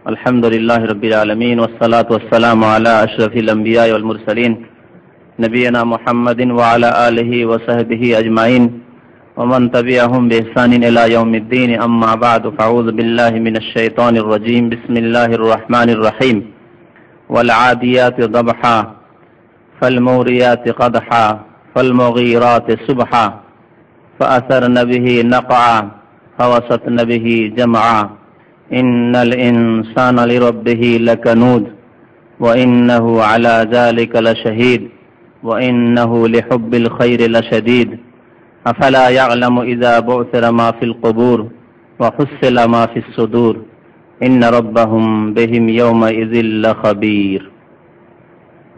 আলহামদুলিল্লাহি রাব্বিল আলামিন ওয়াস সালাতু ওয়াস সালামু আলা আশরাফিল আমবিয়া ওয়াল মুরসালিন নবিয়িনা মুহাম্মাদিন ওয়া আলা আলিহি ওয়া সাহবিহি আজমাইন ওয়া মান তাবিআহুম বিইহসানিন ইলা ইয়াউমিদ্দিন আম্মা বা'দু ফাআউযু বিল্লাহি মিনাশ শাইতানির রাজীম বিসমিল্লাহির রাহমানির রহিম ওয়াল আদিয়াতি দাবহা ফাল মুরিয়াতি কদহা ফাল মুগীরাতি সুবহা ফাআসারনা বিহি নাকআ ফাওয়াসাতনা বিহি জামআ ইন্নাল ইনসানা লিরাব্বিহি লাকানুদ ওয়া ইন্নাহু আলা যালিকা লাশাহীদ ওয়া ইন্নাহু লিহুব্বিল খায়রি লাশাদীদ আফালা ইয়া'লামু ইযা বু'থিরা মা ফিল কুবুর ওয়া হুসসিলা মা ফিস সুদুর ইন্না রাব্বাহুম বিহিম ইয়াওমা ইযিল লাখাবীর।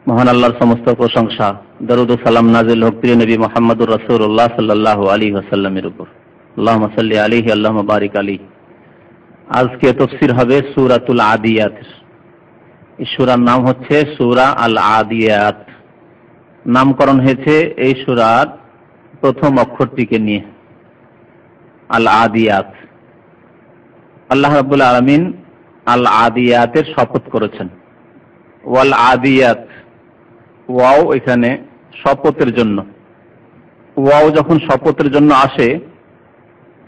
মহান আল্লাহর সমস্ত প্রশংসা, দরুদ ও সালাম নাযিল হোক প্রিয় নবী মুহাম্মদুর রাসূলুল্লাহ সাল্লাল্লাহু আলাইহি ওয়াসাল্লামের উপর। আল্লাহুম্মা সাল্লি আলাইহি আল্লাহুম্মা বারিক আলাইহি। আজকে তাফসীর হবে সূরাতুল আদিয়াত। এই সূরার নাম হচ্ছে সূরা আল আদিয়াত। নামকরণ হয়েছে এই সূরার প্রথম অক্ষরটিকে নিয়ে, আল আদিয়াত। আল্লাহ রাব্বুল আলামিন আল আদিয়াতের শপথ করেছেন। ওয়াল আদিয়াত, ওয়াও এখানে শপথের জন্য। ওয়াও যখন শপথের জন্য আসে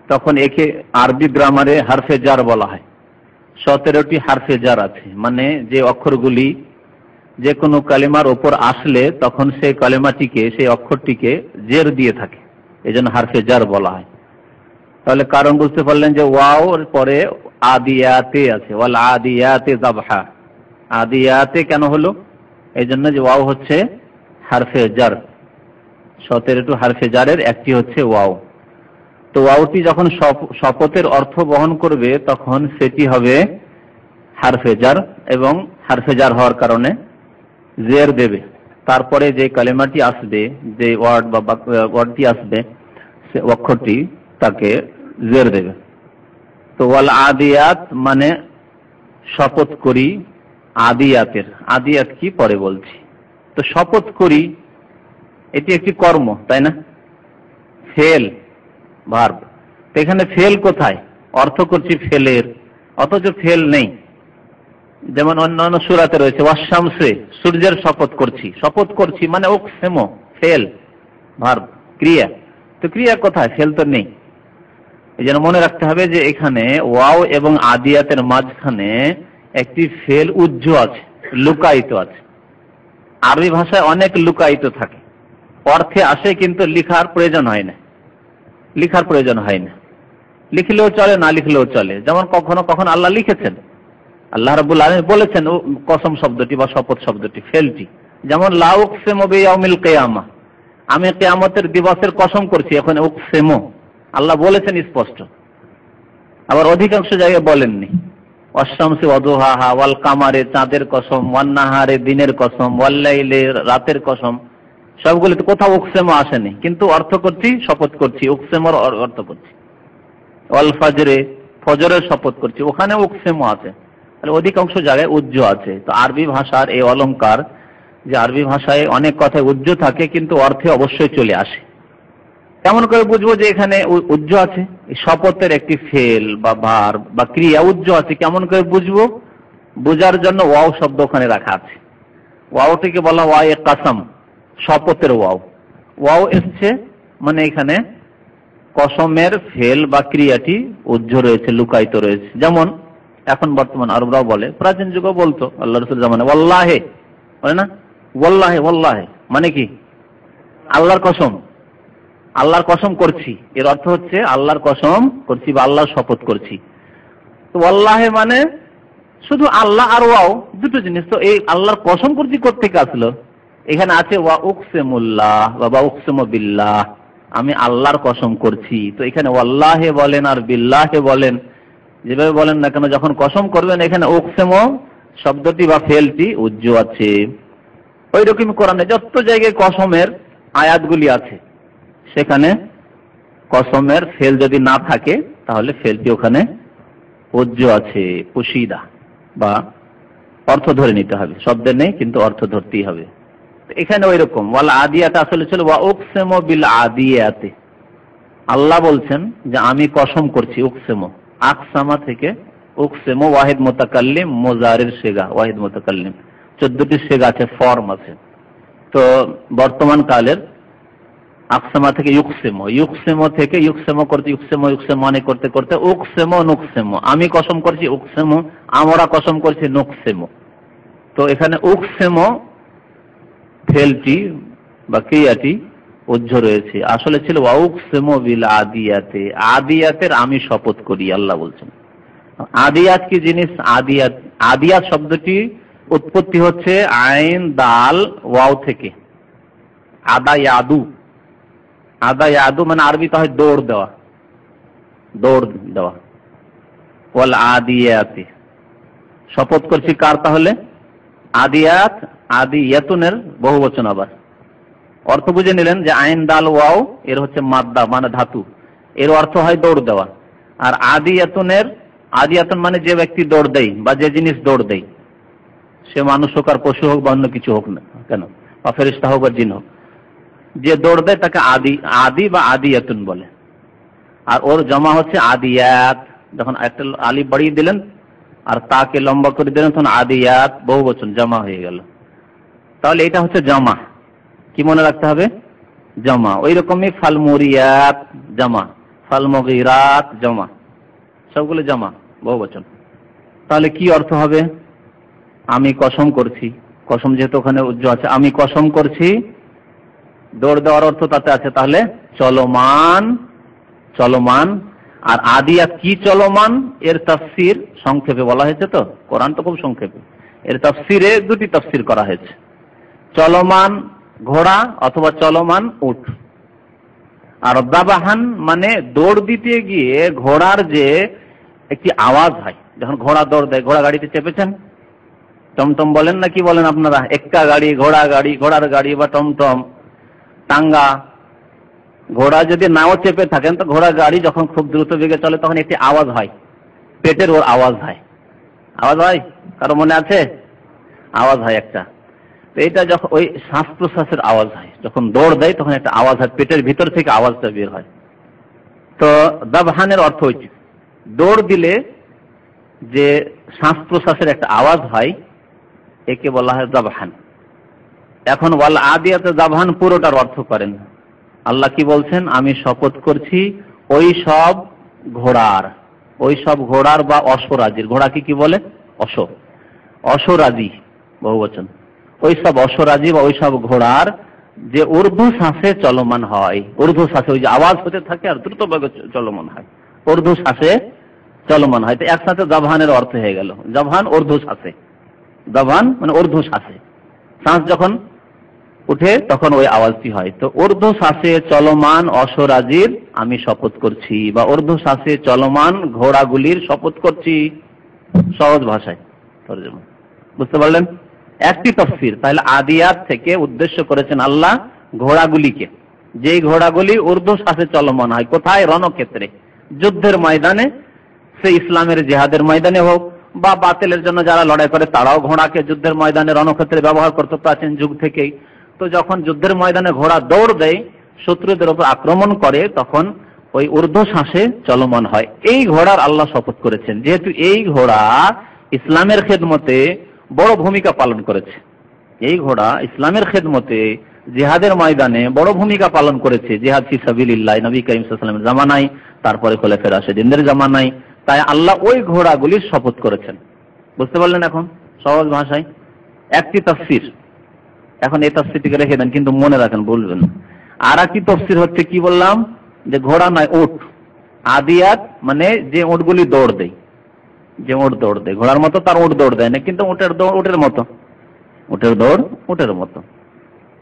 তখন একে আরবি গ্রামারে হারফে জার বলা হয়। 17টি হারফে জার আছে, মানে যে অক্ষরগুলি যে কোনো কালিমার ওপর আসলে তখন সেই কালিমাটিকে, সেই অক্ষরটিকে জের দিয়ে থাকে, এজন্য হারফে জার বলা হয়। তাহলে কারণ বুঝতে পারলেন যে ওয়াও এর পরে আদিয়াতে আছে, ওয়াল আদিয়াতে যাবহা। আদিয়াতে কেন হলো? এই জন্য যে ওয়াও হচ্ছে হারফে জার। 17টি হারফে জারের একটি হচ্ছে ওয়াও। তো ওয়াওটি যখন শপথের অর্থ বহন করবে তখন সেটি হবে হারফে জার, এবং হারফে জার হওয়ার কারণে জের দেবে। তারপরে যে কালিমাটি আসবে, যে ওয়ার্ডটি আসবে, সে অক্ষরটি তাকে জের দেবে। তো ওয়াল আদিয়াত মানে শপথ করি আদিয়াতের। আদিয়াত কি পরে বলছি। তো শপথ করি এটি একটি কর্ম, তাই না? Fail, verb. তো এখানে ফেল কোথায়? অর্থ করছি ফেলের, অথচ ফেল নেই। যেমন অন্যান্য সূরাতে রয়েছে ওয়াশ-শামসে, সূর্যের শপথ করছি। শপথ করছি মানে উকসিমু, ফেল, ভার্ব, ক্রিয়া। তো ক্রিয়া কোথায়? ফেল তো নেই। এই জন্য মনে রাখতে হবে যে এখানে ওয়াও এবং আদিয়াতের মাঝখানে একটি ফেল উজ্জ্ব আছে, লুকায়িত আছে। আরবি ভাষায় অনেক লুকায়িত থাকে, অর্থে আসে কিন্তু লিখার প্রয়োজন হয় না। লিখার প্রয়োজন হয় না, লিখলেও চলে, না লিখলেও চলে। যেমন কখনো কখনো আল্লাহ লিখেছেন, আল্লাহ রাব্বুল আলামিন বলেছেন কসম শব্দটি বা শপথ শব্দটি, ফেলটি। যেমন লা উকসিমু বিয়াউমিল কিয়ামা, আমি কিয়ামতের দিবসের কসম করছি, এখন উকসিমু আল্লাহ বলেছেন স্পষ্ট। আবার অধিকাংশ জায়গায় বলেননি। ওয়াশ-শামসি ওয়াদুহাহা, ওয়াল কামারে চাঁদের কসম, ওয়ান নাহারে দিনের কসম, ওয়াল লাইলি রাতের কসম, সবগুলিতে কোথাও উকসিমু আসেনি, কিন্তু অর্থ করছি, শপথ করছি, উকসিমুর অর্থ করছি। ওয়াল ফাজরে, ফজরের শপথ করছি, ওখানে উকসিমু আছে। তাহলে অধিকাংশ জায়গায় উজ্জ্ব আছে। তো আরবি ভাষার এই অলংকার, যে আরবি ভাষায় অনেক কথায় উজ্জ্ব থাকে কিন্তু অর্থে অবশ্যই চলে আসে। কেমন করে বুঝবো যে এখানে উজ্জ্ব আছে? শপথের একটি ফেল বা ভার্ব বা ক্রিয়া উজ্জ্ব আছে, কেমন করে বুঝবো? বোঝার জন্য ওয়াও শব্দ ওখানে রাখা আছে। ওয়াওটিকে বলা ওয়ায়ে কাসাম, শপথের ওয়াও। ওয়াও এসছে মানে এখানে কসমের ফেল বা ক্রিয়াটি উজ্জ্ব রয়েছে, লুকায়িত রয়েছে। যেমন এখন বর্তমান আরবরাও বলে, প্রাচীন যুগও বলতো আল্লাহ রাসূল জামানে, ওয়াল্লাহে বলে না, ওয়াল্লাহে। ওয়াল্লাহে মানে কি? আল্লাহর কসম, আল্লাহর কসম করছি। এর অর্থ হচ্ছে আল্লাহর কসম করছি বা আল্লাহর শপথ করছি। তো ওয়াল্লাহে মানে শুধু আল্লাহ আর ওয়াও দুটো জিনিস। তো এই আল্লাহর কসম করছি কোত্থেকে আসলো? এখানে আছে ওয়া উকসিমুল্লাহ বা উকসিমু বিল্লাহ, আমি আল্লাহর কসম করছি। তো এখানে ওয়াল্লাহে বলেন আর বিল্লাহে বলেন, যেভাবে বলেন না কেন, যখন কসম করবেন এখানে উকসিমু শব্দটি বা ফেলটি উজ্জ্ব আছে। ওই রকম কোরআনে যত জায়গায় কসমের আয়াতগুলি আছে সেখানে কসমের ফেল যদি না থাকে তাহলে ফেলটি ওখানে উজ্জ্ব আছে, পুশিদা, বা অর্থ ধরে নিতে হবে। শব্দে নেই কিন্তু অর্থ ধরতেই হবে। এখানে ওই রকম ওয়াল আদিয়াত আসলে ছিল ওয়া উকসিমু বিল আদিয়াতে। আল্লাহ বলছেন যে আমি কসম করছি, উকসিমু আকসামা থেকে উকসেমো ওয়াহিদ মুতাকাল্লিম, মুজারির সিগা ওয়াহিদ মুতাকাল্লিম, 14টি সিগা আছে, ফর্ম আছে। তো বর্তমান কালের আকসামা থেকে ইউকসেমো, ইউকসেমো থেকে ইউকসেমো করতে ইউকসেমো ইউকসেমো মানে করতে করতে উকসেমো নুকসেমো, আমি কসম করছি উকসেমো, আমরা কসম করছি নুকসেমো। তো এখানে উকসেমো ফেলটি বা ক্রিয়াটি উজ্জ রয়েছে, আসলে ছিল ওয়াউকসেমো বিল আদিয়াতে, আদিয়াতের আমি শপথ করি, আল্লাহ বলছেন। আদিয়াত কি জিনিস? আদিয়াত, আদিয়াত শব্দটি উৎপত্তি হচ্ছে আইন দাল ওয়াও থেকে, আদা ইয়াদু, আদা ইয়াদু মানে আরবিতে হয় দৌড় দেওয়া, দৌড় দেওয়া। ওয়াল আদিয়াতে, শপথ করছি কার? তাহলে আদিয়াত, আদিয়াতুনের বহুবচন। আবার অর্থ বুঝে নিলেন যে আইন দাল ওয়াও এর হচ্ছে মাদ্দা মানে ধাতু, এর অর্থ হয় দৌড় দেওয়া। আর আদিয়াতুনের, আদিয়াতুন মানে যে ব্যক্তি দৌড় দেয় বা যে জিনিস দৌড় দেয়, সে মানুষ হোক আর পশু হোক বা অন্য কিছু হোক না কেন, বা ফেরেশতা হোক বা জিন হোক, যে দৌড় দেয় তাকে আদি, আদি বা আদিয়াতুন বলে। আর ওর জমা হচ্ছে আদিয়াত, যখন একটা আলিফ বাড়িয়ে দিলেন আর তাকে লম্বা করে দিলেন তখন আদিয়াত বহুবচন জমা হয়ে গেল। তাহলে এটা হচ্ছে জমা, কি মনে রাখতে হবে? জমা। ওই রকমই ফালমুরিয়াত জমা, ফালমুগিরাত জমা, সবগুলো জমা বহুবচন। তাহলে কি অর্থ হবে? আমি কসম করছি, কসম যেহেতু ওখানে উজ্জ আছে, আমি কসম করছি, দৌড় দেওয়ার অর্থ তাতে আছে, তাহলে চলমান, চলমান। আর আদিয়াত কি চলমান, এর তাফসীর সংক্ষেপে বলা হয়েছে, তো কোরআন তো খুব সংক্ষেপে, এর তাফসীরে দুটি তাফসীর করা হয়েছে, চলমান ঘোড়া অথবা চলমান উট। আর দাবাহান মানে দৌড় দিতে গিয়ে ঘোড়ার যে একটি আওয়াজ হয়, যখন ঘোড়া দৌড় দেয়, ঘোড়া গাড়িতে চেপেছেন, টমটম বলেন না কি বলেন আপনারা, এক্কা গাড়ি, ঘোড়া গাড়ি, ঘোড়ার গাড়ি বা টমটম, টাঙ্গা, ঘোড়া যদি নাও চেপে থাকেন তো ঘোড়া গাড়ি যখন খুব দ্রুত বেগে চলে তখন একটি আওয়াজ হয়, পেটের ওর আওয়াজ হয়, আওয়াজ হয়, কারো মনে আছে? আওয়াজ হয় একটা। তো এটা যখন ওই শ্বাস প্রশ্বাসের আওয়াজ হয়, যখন দৌড় দেয় তখন একটা আওয়াজ হয়, পেটের ভিতর থেকে আওয়াজটা বের হয়। তো দাবহানের অর্থ হচ্ছে দৌড় দিলে যে শ্বাস প্রশ্বাসের একটা আওয়াজ হয়, একে বলা হয় দাবহান। এখন ওয়াল আদিয়াতে দাবহান পুরোটার অর্থ করেন। আল্লাহ কি বলছেন? আমি শপথ করছি ওই সব ঘোড়ার, ওই সব ঘোড়ার বা অশ্বরাজির, ঘোড়াকে কি বলে? অশ্ব, অশ্বরাজি বহুবচন, ওই সব অশ্বরাজি বা ওই সব ঘোড়ার যে ঊর্ধ্ব শ্বাসে চলমান হয়, ঊর্ধ্ব শ্বাসে ওই যে আওয়াজ হতে থাকে আর দ্রুত বেগে চলমান হয়, ঊর্ধ্ব শ্বাসে চলমান হয়। তো একসাথে দাবহানের অর্থ হয়ে গেল, দাবহান ঊর্ধ্ব শ্বাসে, দাবহান মানে ঊর্ধ্ব শ্বাসে, শ্বাস যখন উঠে তখন ওই আওয়াজটি হয়। তো ঊর্ধ্ব শ্বাসে চলমান অশ্বরাজির আমি শপথ করছি, বা ঊর্ধ্ব শ্বাসে চলমান ঘোড়াগুলির শপথ করছি, সহজ ভাষায় তরজমা। বুঝতে পারলেন? একটি তাফসীর। তাহলে আদিয়াত থেকে উদ্দেশ্য করেছেন আল্লাহ ঘোড়াগুলিকে, যেই ঘোড়াগুলি ঊর্ধ্ব শ্বাসে চলমান হয়। কোথায়? রণক্ষেত্রে, যুদ্ধের ময়দানে, সে ইসলামের জিহাদের ময়দানে হোক বা বাতিলের জন্য যারা লড়াই করে তারাও ঘোড়াকে যুদ্ধের ময়দানে রণক্ষেত্রে ব্যবহার করতে প্রাচীন যুগ থেকেই। তো যখন যুদ্ধের ময়দানে ঘোড়া দৌড় দেয়, শত্রুদের উপর আক্রমণ করে, তখন ওই ঊর্ধ্ব শ্বাসে চলমান হয়। এই ঘোড়ার আল্লাহ শপথ করেছেন, যেহেতু এই ঘোড়া ইসলামের খেদমতে বড় ভূমিকা পালন করেছে, এই ঘোড়া ইসলামের খেদমতে জিহাদের ময়দানে বড় ভূমিকা পালন করেছে, জিহাদ ফি সাবিলিল্লাহ নবী করিম সাল্লাল্লাহু আলাইহি ওয়াসাল্লামের জামানায়, তারপরে খোলাফায়ে রাশিদিনদের জামানায়। তাই আল্লাহ ওই ঘোড়াগুলির শপথ করেছেন। বুঝতে পারলেন? এখন সহজ ভাষায় একটি তাফসীর। এখন এই তাফসীরটিকে রেখে দেন, কিন্তু মনে রাখেন, বলবেন। আর একটি তাফসীর হচ্ছে কি বললাম, যে ঘোড়া নয়, উট। আদিয়াত মানে যে উটগুলি দৌড় দেয়, যে উট দৌড় দেয়, ঘোড়ার মতো তার উট দৌড় দেয় না, কিন্তু উটের দৌড় উটের মতো, উটের দৌড় উটের মতো।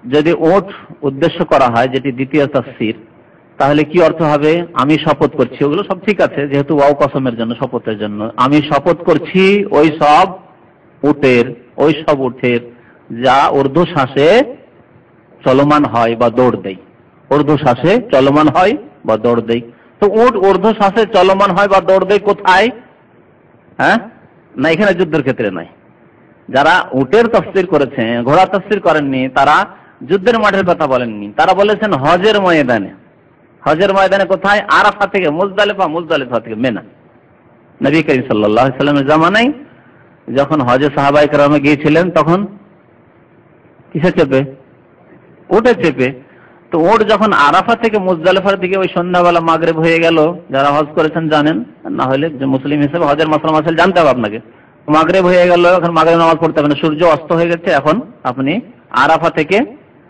যদি উট উদ্দেশ্য করা হয়, যেটি দ্বিতীয় তাফসীর, তাহলে কি অর্থ হবে? আমি শপথ করছি, ওগুলো সব ঠিক আছে, যেহেতু ওয়াও কসমের জন্য, শপথের জন্য। আমি শপথ করছি ওই সব উটের, ওই সব উটের যা ঊর্ধ্ব শ্বাসে চলমান হয় বা দৌড় দেয়, ঊর্ধ্ব শ্বাসে চলমান হয় বা দৌড় দেয়। তো উট ঊর্ধ্ব শ্বাসে চলমান হয় বা দৌড় দেয় কোথায়? হ্যাঁ, না এখানে যুদ্ধের ক্ষেত্রে নয়। যারা উটের তাফসীর করেছেন, ঘোড়া তাফসীর করেননি, তারা যুদ্ধের মাঠের কথা বলেননি, তারা বলেছেন হজের ময়দানে। হজের ময়দানে কোথায়? আরাফা থেকে মুজদালিফা, মুজদালিফা থেকে মেনা, নবী করিম সাল্লাল্লাহু আলাইহি সাল্লামের জামানায় যখন হজে সাহাবায়ে কেরাম গিয়েছিলেন তখন কিসে চেপে? উটে চেপে। তো ওট যখন আরাফা থেকে মুজদালিফার দিকে ওই সন্ধ্যাবেলা মাগরিব হয়ে গেল, যারা হজ করেছেন জানেন, না হলে যে মুসলিম হিসেবে হজের মাসলা মাসাইল জানতে হবে আপনাকে। মাগরিব হয়ে গেল, এখন মাগরিব নামাজ পড়তে হবে না, সূর্য অস্ত হয়ে গেছে, এখন আপনি আরাফা থেকে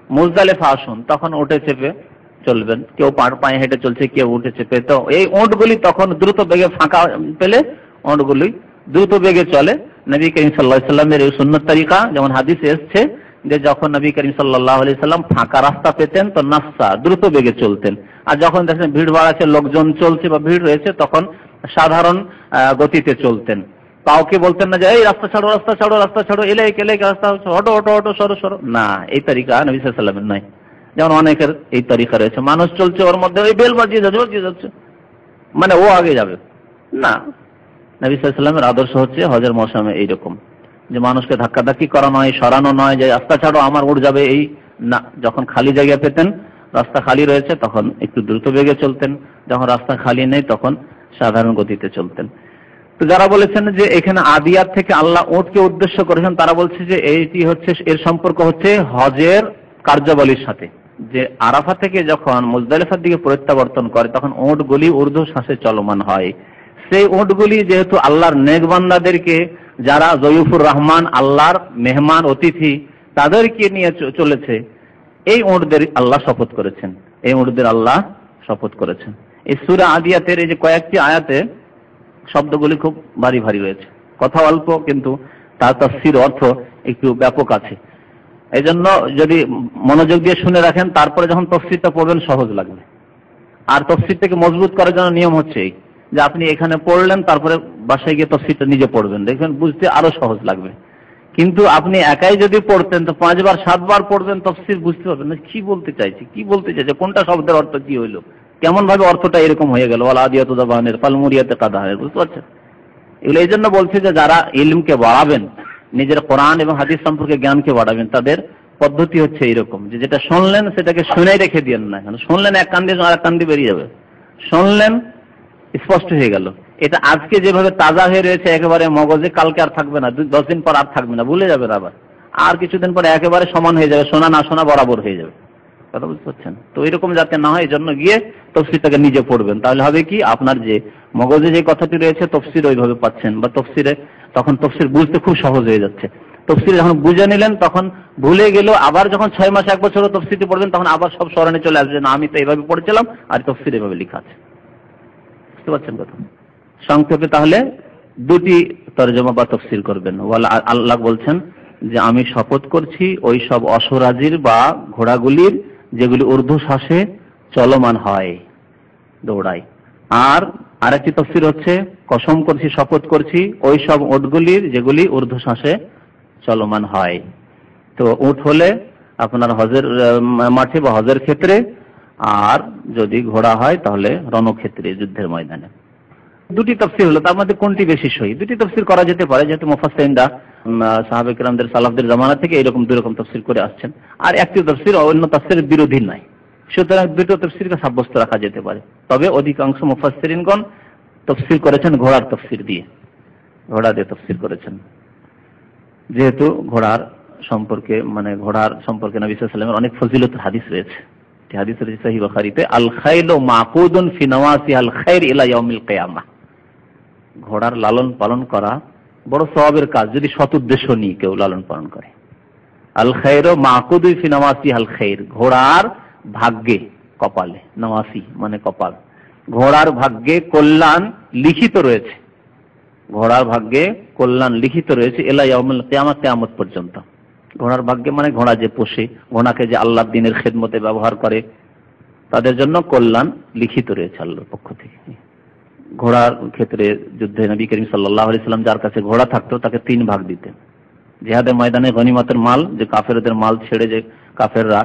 মুজদালিফা আসুন, তখন উটে চেপে চলবেন। কেউ পায়ে হেঁটে চলছে, কেউ উঠে চেপে। তো এই ওঁটগুলি তখন দ্রুত বেগে ফাঁকা পেলে ওঁটগুলি দ্রুত বেগে চলে। নবী করিম সাল্লাল্লাহু আলাইহি সাল্লামের এই সুন্নত তরিকা, যেমন হাদিসে এসেছে যে যখন নবী করিম সাল্লাল্লাহু আলাইহি সাল্লাম ফাঁকা রাস্তা পেতেন তো নাফসা দ্রুত বেগে চলতেন, আর যখন দেখেন ভিড় ভাড় আছে, লোকজন চলছে বা ভিড় রয়েছে, তখন সাধারণ গতিতে চলতেন। কাউকে বলতেন না যে এই রাস্তা ছাড়ো, রাস্তা ছাড়ো, রাস্তা ছাড়ো, এলে রাস্তা হটো হটো হটো, সরো সরো, না, এই তরিকা নবী সাল্লাল্লাহু আলাইহি সাল্লামের নয়। যেমন অনেকের এই তরিকা রয়েছে, মানুষ চলছে ওর মধ্যে ওই বেল বাজিয়ে যাচ্ছে, মানে ও আগে যাবে না। নবী সাল্লাল্লাহু আলাইহি সাল্লামের আদর্শ হচ্ছে হজের মৌসুমে এইরকম, যে মানুষকে ধাক্কাধাক্কি করা নয়, সরানো নয়, যে রাস্তা ছাড়ো আমার উড় যাবে, এই না। যখন খালি জায়গা পেতেন, রাস্তা খালি রয়েছে, তখন একটু দ্রুত বেগে চলতেন, যখন রাস্তা খালি নেই তখন সাধারণ গতিতে চলতেন। তো যারা বলেছেন যে এখানে আদিয়াত থেকে আল্লাহ উটকে উদ্দেশ্য করেছেন, তারা বলছে যে এইটি হচ্ছে, এর সম্পর্ক হচ্ছে হজের কার্যাবলীর সাথে, যে আরাফা থেকে যখন মুজদালিফার দিকে প্রত্যাবর্তন করে তখন উটগুলি ঊর্ধ্ব শ্বাসে চলমান হয়। সেই উটগুলি যেহেতু আল্লাহর নেক বান্দাদেরকে, যারা জয়ুফুর রহমান, আল্লাহর মেহমান অতিথি, তাদেরকে নিয়ে চলেছে, এই উটদের আল্লাহ শপথ করেছেন, এই উটদের আল্লাহ শপথ করেছেন। এই সূরা আদিয়াতের এই যে কয়েকটি আয়াতে শব্দগুলি খুব ভারী ভারী রয়েছে, কথা অল্প, কিন্তু তার তাফসীর অর্থ একটু ব্যাপক আছে। এই জন্য যদি মনোযোগ দিয়ে শুনে রাখেন, তারপরে যখন তাফসীরটা পড়বেন সহজ লাগবে। আর তাফসীরটাকে মজবুত করার জন্য নিয়ম হচ্ছে এই, যে আপনি এখানে পড়লেন, তারপরে বাসায় গিয়ে তাফসীরটা নিজে পড়বেন, দেখবেন বুঝতে আরো সহজ লাগবে। কিন্তু আপনি একাই যদি পড়তেন তো 5 বার 7 বার পড়বেন, তাফসীর বুঝতে পারবেন না কি বলতে চাইছে, কোনটা শব্দের অর্থ কি হইলো, কেমন ভাবে অর্থটা এরকম হয়ে গেল, ওয়াল আদিয়াতু যাবানের ফাল মুরিয়াতে কাদাহের, বুঝতে পারছেন? এগুলো এই জন্য বলছি যে যারা ইলমকে বাড়াবেন, নিজের কোরআন এবং হাদিস সম্পর্কে জ্ঞানকে বাড়াবেন, তাদের পদ্ধতি হচ্ছে এরকম, যে যেটা শুনলেন সেটাকে শুনেই রেখে দিয়েন না। শুনলেন এক কান দিয়ে আর এক কান দিয়ে বেরিয়ে যাবে, শুনলেন স্পষ্ট হয়ে গেল, এটা আজকে যেভাবে তাজা হয়ে রয়েছে একেবারে মগজে, কালকে আর থাকবে না, 10 দিন পর আর থাকবে না, ভুলে যাবে আবার, আর কিছুদিন পরে একেবারে সমান হয়ে যাবে, শোনা না শোনা বরাবর হয়ে যাবে। কথা বুঝতে পারছেন? তো এরকম যাতে না হয়, এই জন্য গিয়ে তাফসীরটাকে নিজে পড়বেন, তাহলে হবে কি, আপনার যে মগজে যে কথাটি রয়েছে তাফসীর ওইভাবে পাচ্ছেন, বা তাফসীরে তখন তাফসীর বুঝতে খুব সহজ হয়ে যাচ্ছে। তাফসীর যখন বুঝে নিলেন, তখন ভুলে গেল, আবার যখন 6 মাস 1 বছর তাফসীরটি পড়বেন, তখন আবার সব স্মরণে চলে আসবে, না আমি তো এইভাবে পড়েছিলাম, আর তাফসীর এভাবে লেখা আছে। বুঝতে পারছেন কথা? সংক্ষেপে তাহলে দুটি তরজমা বা তাফসীর করবেন। আল্লাহ বলছেন যে আমি শপথ করছি ওই সব অশ্বরাজির বা ঘোড়াগুলির যেগুলি ঊর্ধ্ব শ্বাসে চলমান হয়, দৌড়ায়। আর আরেকটি তাফসীর হচ্ছে কসম করছি, শপথ করছি ওই সব উটগুলির যেগুলি ঊর্ধ্ব শ্বাসে চলমান হয়। তো উট হলে আপনার হজের মাঠে বা হজের ক্ষেত্রে, আর যদি ঘোড়া হয় তাহলে রণক্ষেত্রে, যুদ্ধের ময়দানে। দুটি তাফসীর হলো, তার মধ্যে কোনটি বেশি সহি? দুটি তাফসীর করা যেতে পারে, যেহেতু মুফাসসিরিনরা সাহাবা কিরামদের, সালাফদের জামানা থেকে এরকম দুই রকম তাফসীর করে আসছেন, আর একটি তাফসীর অন্য তাফসীরের বিরোধী নয়, সুতরাং দুটো তাফসীরকে সাব্যস্ত রাখা যেতে পারে। তবে অধিকাংশ মুফাসসিরিনগণ তাফসীর করেছেন ঘোড়ার তাফসীর দিয়ে, ঘোড়া দিয়ে তাফসীর করেছেন, যেহেতু ঘোড়ার সম্পর্কে নবী সাল্লাল্লাহু আলাইহি ওয়াসাল্লামের অনেক ফজিলতের হাদিস রয়েছে। হাদিস রয়েছে সহিহ বুখারীতে, আল খাইলু মাকুদুন ফি নওয়াসিহাল খাইর ইলা ইয়াউমিল কিয়ামাহ, ঘোড়ার লালন পালন করা বড় সওয়াবের কাজ, যদি সৎ উদ্দেশ্য নিয়ে কেউ লালন পালন করে। আল খাইরু মাকুদুন ফি নওয়াসিহাল খাইর, ঘোড়ার ভাগ্যে, কপালে, নওয়াসি মানে কপাল, ঘোড়ার ভাগ্যে কল্যাণ লিখিত রয়েছে, ঘোড়ার ভাগ্যে কল্যাণ লিখিত রয়েছে ইলা ইয়াউমিল কিয়ামাহ, কিয়ামত পর্যন্ত। ঘোড়ার ভাগ্যে মানে ঘোড়া যে পোষে, ঘোড়াকে যে আল্লাহর দ্বীনের খেদমতে ব্যবহার করে, তাদের জন্য কল্যাণ লিখিত রয়েছে আল্লাহর পক্ষ থেকে। ঘোড়ার ক্ষেত্রে যুদ্ধে নবী করিম সাল্লাল্লাহু আলাইহি সাল্লাম যার কাছে ঘোড়া থাকতো তাকে 3 ভাগ দিতেন। জিহাদের ময়দানে গনিমতের মাল, যে কাফেরদের মাল ছেড়ে যে কাফেররা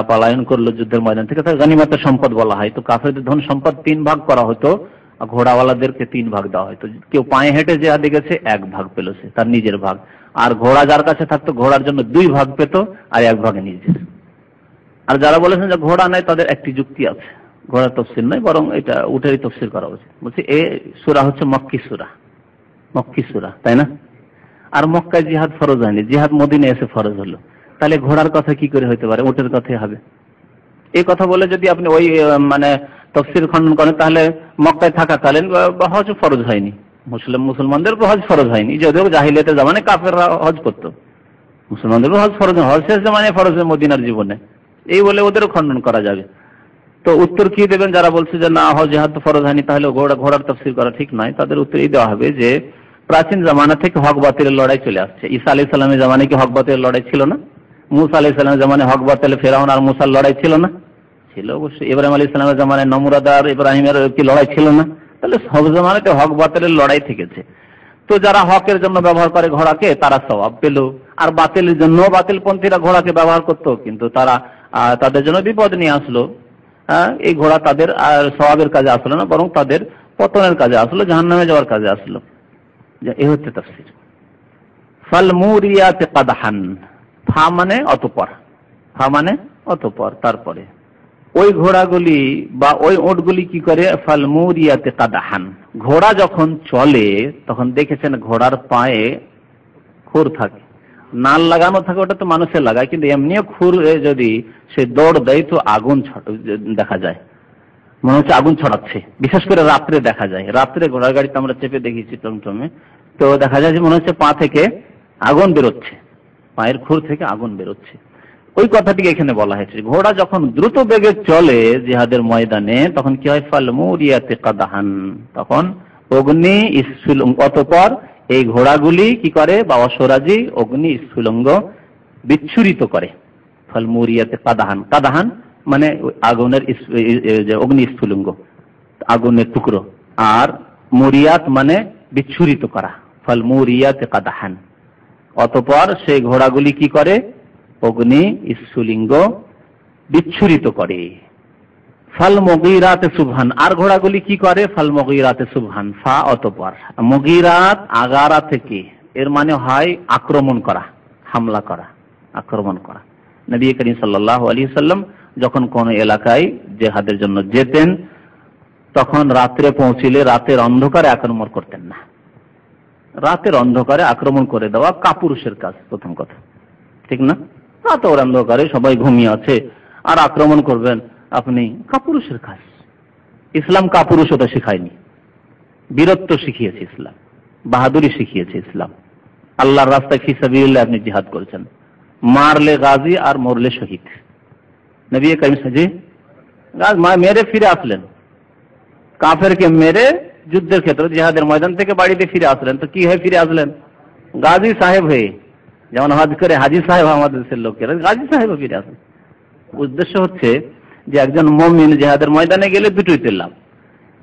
পলায়ন করলো যুদ্ধের ময়দান থেকে, তাকে গনিমতের সম্পদ বলা হয়। তো কাফেরদের ধন সম্পদ 3 ভাগ করা হতো, ঘোড়াওয়ালাদেরকে 3 ভাগ দেওয়া হতো। কেউ পায়ে হেঁটে জিহাদে গেছে 1 ভাগ পেল, সে তার নিজের ভাগ। আর ঘোড়া যার কাছে থাকতো ঘোড়ার জন্য 2 ভাগ পেত, আর 1 ভাগে নিজের। আর যারা বলেছেন যে ঘোড়া নাই, তাদের একটি যুক্তি আছে, ঘোড়ার তফসির নয়, বরং এটা উটেরই তফসির করা উচিত। বলছি এ সূরা হচ্ছে মক্কি সূরা, তাই না? আর মক্কায় জিহাদ ফরজ হয়নি, জিহাদ মদিনায় এসে ফরজ হলো, তাহলে ঘোড়ার কথা কি করে হতে পারে? উটের কথাই হবে। এই কথা বলে যদি আপনি ওই মানে তফসির খণ্ডন করেন, তাহলে মক্কায় থাকাকালীন হজ ফরজ হয়নি, মুসলমানদের হজ ফরজ হয়নি, যদিও জাহিলিয়াতের জামানায় কাফেররা হজ করতো, মুসলমানদের হজ ফরজ, হজ শেষ জামানায় ফরজ মদিনার জীবনে, এই বলে ওদেরও খণ্ডন করা যাবে। তো উত্তর কি দেবেন যারা বলছে যে না হজ জিহাদ ফরজ হয়নি, তাহলে ঘোড়ার তফসির করা ঠিক নয়? তাদের উত্তর এই দেওয়া হবে যে প্রাচীন জামানা থেকে হক বাতিলের লড়াই চলে আসছে। ঈসা আলাইহিস সালামের জামানায় কি হক বাতিলের লড়াই ছিল না? মুসা আলাইহিস সালামের জামানায় হক বাতিলে ফেরাউন আর মুসার লড়াই ছিল না? ছিল অবশ্যই। ইব্রাহিম আলাইহিস সালামের জামানায় নমরুদ আর ইব্রাহিমের কি লড়াই ছিল না? তাহলে সব জামানাতে হক বাতিলের লড়াই থেকেছে। তো যারা হকের জন্য ব্যবহার করে ঘোড়াকে তারা সওয়াব পেল, আর বাতিলের জন্য বাতিলপন্থীরা ঘোড়াকে ব্যবহার করত, কিন্তু তারা তাদের জন্য বিপদ নিয়ে আসলো। এই ঘোড়া তাদের সওয়াবের কাজে আসলো না, বরং তাদের পতনের কাজে আসলো, জাহান্নামে যাওয়ার কাজে আসলো। এই হচ্ছে তাফসীর। ফাল মুরিয়াতে কাদহান, ফা মানে অতঃপর, ফা মানে অতঃপর, তারপরে ওই ঘোড়াগুলি বা ওই উটগুলি কি করে? ফাল মুরিয়াতে কাদহান, ঘোড়া যখন চলে তখন দেখেছেন ঘোড়ার পায়ে খুর থাকে, নাল লাগানো থাকে, ওটা তো মানুষের লাগায়, কিন্তু এমনিও খুর যদি সে দৌড় দেয় তো আগুন দেখা যায়, মনে হচ্ছে আগুন ছড়াচ্ছে। বিশেষ করে রাত্রে দেখা যায়, রাত্রে ঘোড়ার গাড়িতে আমরা চেপে দেখেছি টমটমে, তো দেখা যায় যে মনে হচ্ছে পা থেকে আগুন বেরোচ্ছে, পায়ের খুর থেকে আগুন বেরোচ্ছে। ওই কথাটিকে এখানে বলা হয়েছে, ঘোড়া যখন দ্রুত বেগে চলে জিহাদের ময়দানে তখন কি হয়? ফাল মুরিয়াতে কাদহান, তখন অগ্নি স্ফুলিঙ্গ, অতঃপর এই ঘোড়াগুলি কি করে? বা অশ্বরাজি অগ্নি স্ফুলিঙ্গ বিচ্ছুরিত করে। ফাল মুরিয়াতে কাদহান, কাদহান মানে আগুনের অগ্নি স্ফুলিঙ্গ, আগুনের টুকরো, আর মুরিয়াত মানে বিচ্ছুরিত করা। ফাল মুরিয়াতে কাদহান, অতঃপর সেই ঘোড়াগুলি কি করে? অগ্নি স্ফুলিঙ্গ বিচ্ছুরিত করে। ফাল মুগীরাতে সুবহান, আর ঘোড়াগুলি কি করে? ফাল মুগীরাতে সুবহান, ফা অতঃপর, মুগীরাত আগারা থেকে, এর মানে হয় আক্রমণ করা, হামলা করা, আক্রমণ করা। নবী করিম সাল্লাল্লাহু আলাইহি ওয়াসাল্লাম যখন কোন এলাকায় জিহাদের জন্য যেতেন তখন রাত্রে পৌঁছলে রাতের অন্ধকারে আক্রমণ করতেন না। রাতের অন্ধকারে আক্রমণ করে দেওয়া কাপুরুষের কাজ, প্রথম কথা, ঠিক না? রাতের অন্ধকারে সবাই ঘুমিয়ে আছে আর আক্রমণ করবেন আপনি, কাপুরুষের কাজ। ইসলাম কাপুরুষতা শিখায়নি, বীরত্ব শিখিয়েছে ইসলাম, বাহাদুরি শিখিয়েছে ইসলাম। আল্লাহর রাস্তায় ফি সাবিলিল্লাহ আপনি জিহাদ করেছেন, মারলে গাজী আর মরলে শহীদ। নবী করিম সাল্লাল্লাহু মেরে ফিরে আসলেন, কাফেরকে মেরে যুদ্ধের ক্ষেত্রে জিহাদের ময়দান থেকে বাড়িতে ফিরে আসলেন, তো কি হয়ে ফিরে আসলেন? গাজী সাহেব হয়ে, যেমন হজ করে হাজী সাহেব আমাদের দেশের লোকেরা গাজী সাহেব ফিরে আসেন। উদ্দেশ্য হচ্ছে যে একজন মুমিন জিহাদের ময়দানে গেলে দুটোই লাভ,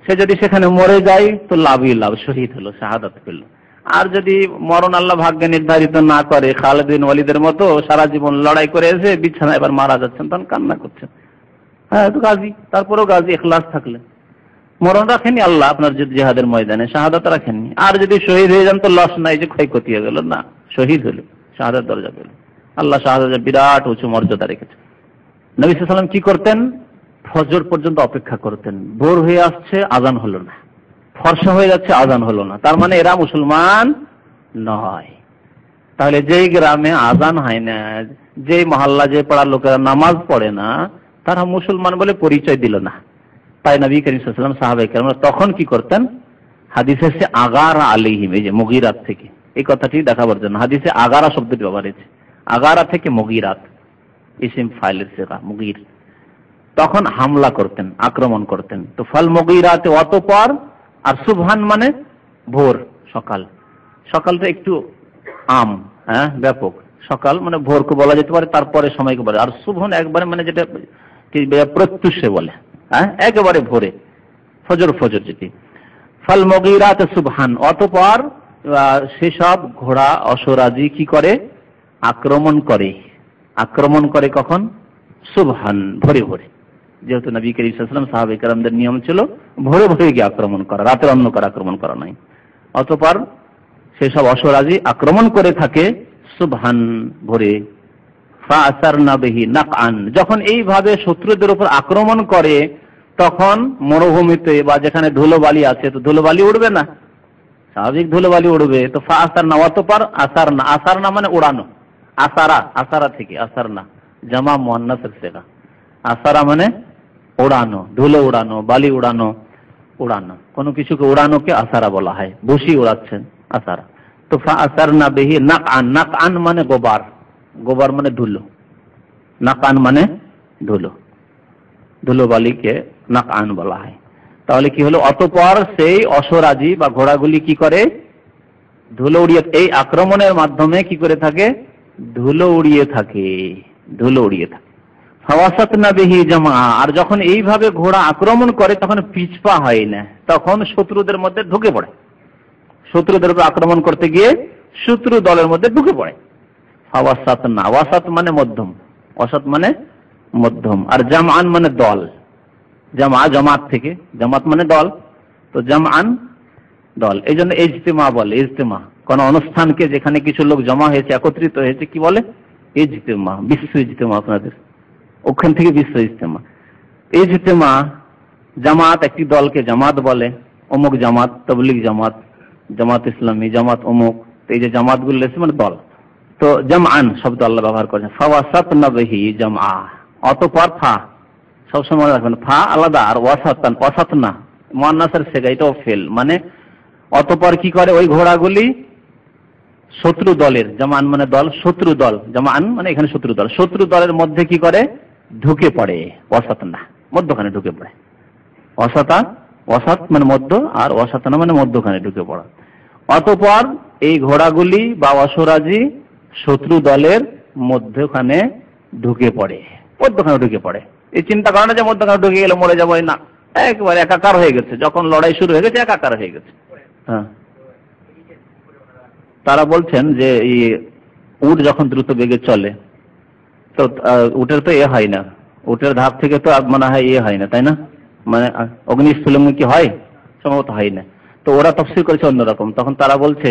সে যদি সেখানে মরে যায় তো লাভই লাভ, শহীদ হলো, শাহাদাত পেল। আর যদি মরণ আল্লাহ ভাগ্যে নির্ধারিত না করে, খালিদ বিন ওয়ালিদের মতো সারা জীবন লড়াই করে এসে বিছানায় এবার মারা যাচ্ছেন, তখন কান্না করছেন, হ্যাঁ তো গাজী, তারপরেও গাজী ইখলাস থাকলে মরণ রাখেনি আল্লাহ আপনার জিহাদের ময়দানে, শাহাদাত রাখেননি। আর যদি শহীদ হয়ে যান তো লস নাই যে ক্ষয়ক্ষতি হয়ে গেল, না, শহীদ হলো, শাহাদাত দরজা পেল। আল্লাহ শাহাদাতের বিরাট উঁচু মর্যাদা রেখেছে। নবী সাল্লাল্লাহু আলাইহি ওয়াসাল্লাম কি করতেন? ফজর পর্যন্ত অপেক্ষা করতেন, ভোর হয়ে আসছে আজান হলো না, ফর্সা হয়ে যাচ্ছে আজান হলো না, তার মানে এরা মুসলমান নয়। তাহলে যেই গ্রামে আজান হয় না, যেই মহল্লা, যে পাড়ার লোকেরা নামাজ পড়ে না, তারা মুসলমান বলে পরিচয় দিল না। তাই নবী করিম সাল্লাল্লাহু আলাইহি ওয়াসাল্লাম সাহাবায়ে কেরামরা তখন কি করতেন? হাদিসে এসেছে আগারা আলাইহিম, এই যে মুগীরাত থেকে, এই কথাটি দেখাবার জন্য হাদিসে আগারা শব্দটি ব্যবহার হয়েছে। আগারা থেকে মুগীরাত, ইসিম ফাইলের সিগা মুগীর, তখন হামলা করতেন, আক্রমণ করতেন। তো ফাল মুগীরাতে অতঃপর, আর সুবহান মানে ভোর, সকাল। সকালটা একটু আম, হ্যাঁ ব্যাপক, সকাল মানে ভোরকে বলা যেতে পারে, তারপরে সময়কে বলে। আর সুবহান একবারে মানে যেটা প্রত্যুষে বলে, হ্যাঁ একেবারে ভোরে, ফজর ফজর যেটি। ফাল মুগীরাতে সুবহান, অতঃপর সেসব ঘোড়া অশ্বরাজি কি করে? আক্রমণ করে। আক্রমণ করে কখন? সুবহান, ভোরে ভোরে। যেহেতু নবী করিম সাল্লাল্লাহু আলাইহি ওয়াসাল্লাম সাহাবায়ে কেরামদের নিয়ম ছিল ভোরে ভোরে গিয়ে আক্রমণ করা, রাতের অন্ধকারে আক্রমণ করা নাই। অতঃপর সেসব অশ্বরাজি আক্রমণ করে থাকে সুবহান, ভোরে। ফাআসারনা বিহি নাকআন, যখন এইভাবে শত্রুদের উপর আক্রমণ করে তখন মরুভূমিতে বা যেখানে ধুলোবালি আছে, তো ধুলোবালি উড়বে না, স্বাভাবিক ধুলোবালি উড়বে। তো ফা আসার না, অতঃপর আসার না, আসার না মানে উড়ানো, আসারা, আসারা থেকে আসার না, জামা মুয়ান্নাসের সেগা। আসারা মানে উড়ানো, ধুলো উড়ানো, বালি উড়ানো, উড়ানো, কোনো কিছুকে উড়ানোকে আসারা বলা হয়। বসি উড়াচ্ছেন আসারা। তো ফা আসার না বেহি নাকআন, নাকআন মানে গোবার, গোবার মানে ধুলো, নাকআন মানে ধুলো, ধুলো বালিকে নাকআন বলা হয়। তাহলে কি হলো, অতঃপর সেই অশ্বরাজি বা ঘোড়াগুলি কি করে, ধুলো উড়িয়ে, এই আক্রমণের মাধ্যমে কি করে থাকে, ধুলো উড়িয়ে থাকে, ধুলো উড়িয়ে থাকে। ফাওয়াসাতনা বিহি জামা, আর যখন এইভাবে ঘোড়া আক্রমণ করে তখন পিছপা হয় না, তখন শত্রুদের মধ্যে ঢুকে পড়ে, শত্রুদের উপর আক্রমণ করতে গিয়ে শত্রু দলের মধ্যে ঢুকে পড়ে। ফাওয়াসাতনা, ওয়াসাত মানে মধ্যম, ওয়াসাত মানে মধ্যম, আর জামআন মানে দল, জামা জামাত থেকে, জামাত মানে দল, তো জামআন দল। এই জন্য ইজতিমা বলে, ইজতিমা কোন অনুষ্ঠানকে যেখানে কিছু লোক জমা হয়েছে, একত্রিত হয়েছে, কি বলে, ইজতিমা, বিশ্ব ইজতিমা, আপনাদের ওখান থেকে বিশ্ব ইজতিমা। ইজতিমা, জামাত একটি দলকে জামাত বলে, অমুক জামাত, তাবলীগ জামাত, জামাত ইসলামী, জামাত অমুক, এই যে জামাত গুলো মানে দল। তো জামআন শব্দ আল্লাহ ব্যবহার করেছেন, ফাওয়াসাতনা বিহি জামআ, অতঃপর ফা সবসময় মনে রাখবেন, ফা আলাদা, আর ওয়াসাতান, ওয়াসাতনা মুয়ান্নাসের সেগা, এটাও ফেল, মানে অতঃপর কি করে, ওই ঘোড়াগুলি শত্রু দলের, জামান মানে দল, শত্রু দল, জামান মানে এখানে শত্রু দল, শত্রু দলের মধ্যে কি করে, ঢুকে পড়ে, ওয়াসাতনা মধ্যখানে ঢুকে পড়ে, ওয়াসাতা, ওয়াসাত মানে মধ্য, আর ওয়াসাতনা মানে মধ্যখানে ঢুকে পড়া। অতঃপর এই ঘোড়াগুলি বা অশ্বরাজি শত্রু দলের মধ্যখানে ঢুকে পড়ে, মধ্যখানে ঢুকে পড়ে। এই চিন্তা করে না যে মধ্যখানে ঢুকে গেলে মরে যাবো, না, একবারে একাকার হয়ে গেছে, যখন লড়াই শুরু হয়ে গেছে একাকার হয়ে গেছে। হ্যাঁ, তারা বলছেন যে এই উট যখন দ্রুত বেগে চলে, তো উটের তো হয় না, উটের ধাপ থেকে তো মনে হয় হয় না, তাই না, মানে অগ্নিস্থলমুখী হয়, সম্ভবত হয় না। তো ওরা তাফসীর করেছে অন্যরকম। তখন তারা বলছে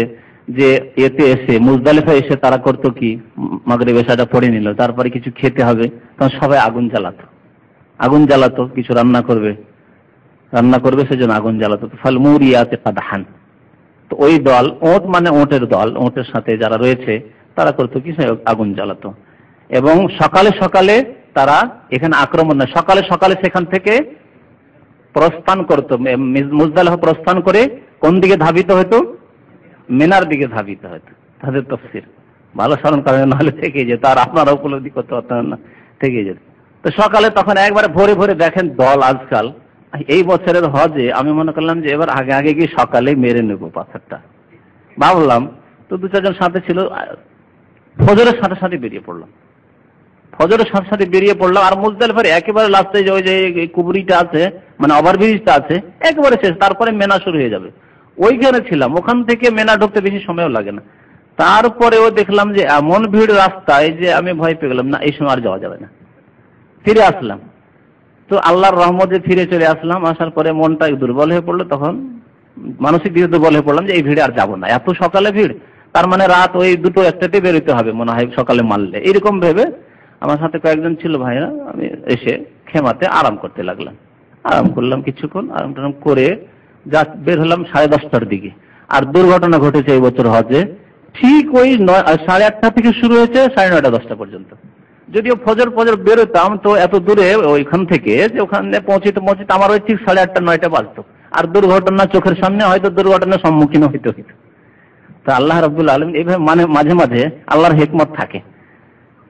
যে এতে এসে মুজদালিফা এসে তারা করতো কি, মাগরিব এশাটা পড়ে নিল, তারপরে কিছু খেতে হবে, তখন সবাই আগুন জ্বালাতো, আগুন জ্বালাতো, কিছু রান্না করবে সেজন্য আগুন জ্বালাতো। ফাল মুরিয়াতে কাদহান, তো ওই দল, ওট মানে ওটের দল, ওটের সাথে যারা রয়েছে তারা করতো কি, আগুন জ্বালাতো। এবং সকালে সকালে তারা, এখানে আক্রমণ না, সকালে সকালে সেখান থেকে প্রস্থান করতো, মুজদালিফা প্রস্থান করে কোন দিকে ধাবিত হতো, মিনার দিকে ধাবিত হতো। তাদের তাফসীর ভালো স্মরণ করেন, নাহলে থেকে যেত, আর আপনারা উপলব্ধি করতে পারতেন না, থেকে যেত। তো সকালে তখন একবারে ভোরে ভোরে দেখেন দল। আজকাল এই বছরের হজে আমি মনে করলাম যে এবার আগে আগে গিয়ে সকালে মেরে নেব পাথরটা, ভাবলাম। তো দু চারজন সাথে ছিল, ফজরের সাথে সাথে বেরিয়ে পড়লাম, ফজরের সাথে সাথে বেরিয়ে পড়লাম। আর মুজদালিফার একেবারে লাস্টে যে ওই যে কুবরিটা আছে, মানে ওভারব্রিজটা আছে, একেবারে শেষ, তারপরে মেনা শুরু হয়ে যাবে, ওইখানে ছিলাম। ওখান থেকে মেনা ঢুকতে বেশি সময়ও লাগে না। তারপরেও দেখলাম যে এমন ভিড় রাস্তায় যে আমি ভয় পেয়ে গেলাম, না এই সময় আর যাওয়া যাবে না, ফিরে আসলাম। তো আল্লাহর রহমতে ফিরে চলে আসলাম। আসার পরে মনটা দুর্বল হয়ে পড়লো, তখন মানসিক দিকে দুর্বল হয়ে পড়লাম যে এই ভিড়ে আর যাবো না, এত সকালে ভিড়, তার মানে রাত ওই 2-1টাতে বেরোতে হবে মনে হয় সকালে মারলে, এরকম ভেবে আমার সাথে কয়েকজন ছিল ভাইরা, আমি এসে খেমাতে আরাম করতে লাগলাম। আরাম করলাম কিছুক্ষণ, আরাম টারাম করে যা বের হলাম 10:30টার দিকে। আর দুর্ঘটনা ঘটেছে এই বছর হজে, ঠিক ওই 8:30 থেকে শুরু হয়েছে 9:30-10টা পর্যন্ত। যদিও ফজর বেরোতাম, তো এত দূরে ওইখান থেকে যে ওখানে পৌঁছিতে আমার ওই ঠিক 8:30-9টা বাজতো। আর দুর্ঘটনা চোখের সামনে, হয়তো দুর্ঘটনার সম্মুখীন হইতে হইতো। তা আল্লাহ রাব্বুল আলামিন এইভাবে মানে মাঝে মাঝে আল্লাহর হিকমত থাকে।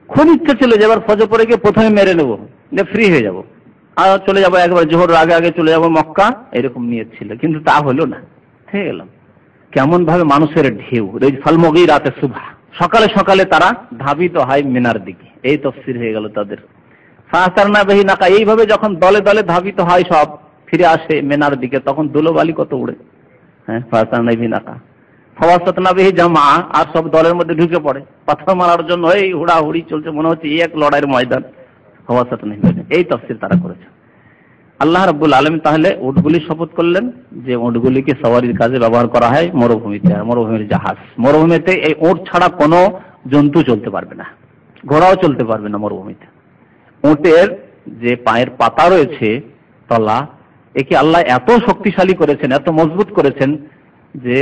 খুব ইচ্ছা ছিল যে এবার ফজর পরে গিয়ে প্রথমে মেরে নেবো, ফ্রি হয়ে যাব, আর চলে যাবো একবার জোহর আগে আগে চলে যাবো মক্কা, এরকম নিয়ত ছিল। কিন্তু তা হলো না, থেকে গেলাম। কেমন ভাবে মানুষের ঢেউ, ফালমগীরাতে সুবহ, সকালে সকালে তারা ধাবিত হয় মিনার দিকে, এই তাফসীর হয়ে গেল তাদের। ফাসারনা বিহি নাকা, এইভাবে যখন দলে দলে ধাবিত হয় সব, ফিরে আসে মিনার দিকে, তখন ধুলোবালি কত উড়ে। হ্যাঁ, ফাসারনা বিহি নাকা, ফাওয়াসাতনা বিহি জামা, আর সব দলের মধ্যে ঢুকে পড়ে পাথর মারার জন্য। এই হুড়াহুড়ি চলছে, মনে হচ্ছে এক লড়াইয়ের ময়দান। ফাওয়াসাতনা, এই তাফসীর তারা করেছে। আল্লাহ রাব্বুল আলামিন তাহলে উটগুলি শপথ করলেন যে উটগুলিকে সওয়ারির কাজে ব্যবহার করা হয় মরুভূমিতে, মরুভূমির জাহাজ। মরুভূমিতে এই উট ছাড়া কোনো জন্তু চলতে পারবে না, ঘোড়াও চলতে পারবে না মরুভূমিতে। উটের যে পায়ের পাতা রয়েছে, তলা, একে আল্লাহ এত শক্তিশালী করেছেন, এত মজবুত করেছেন যে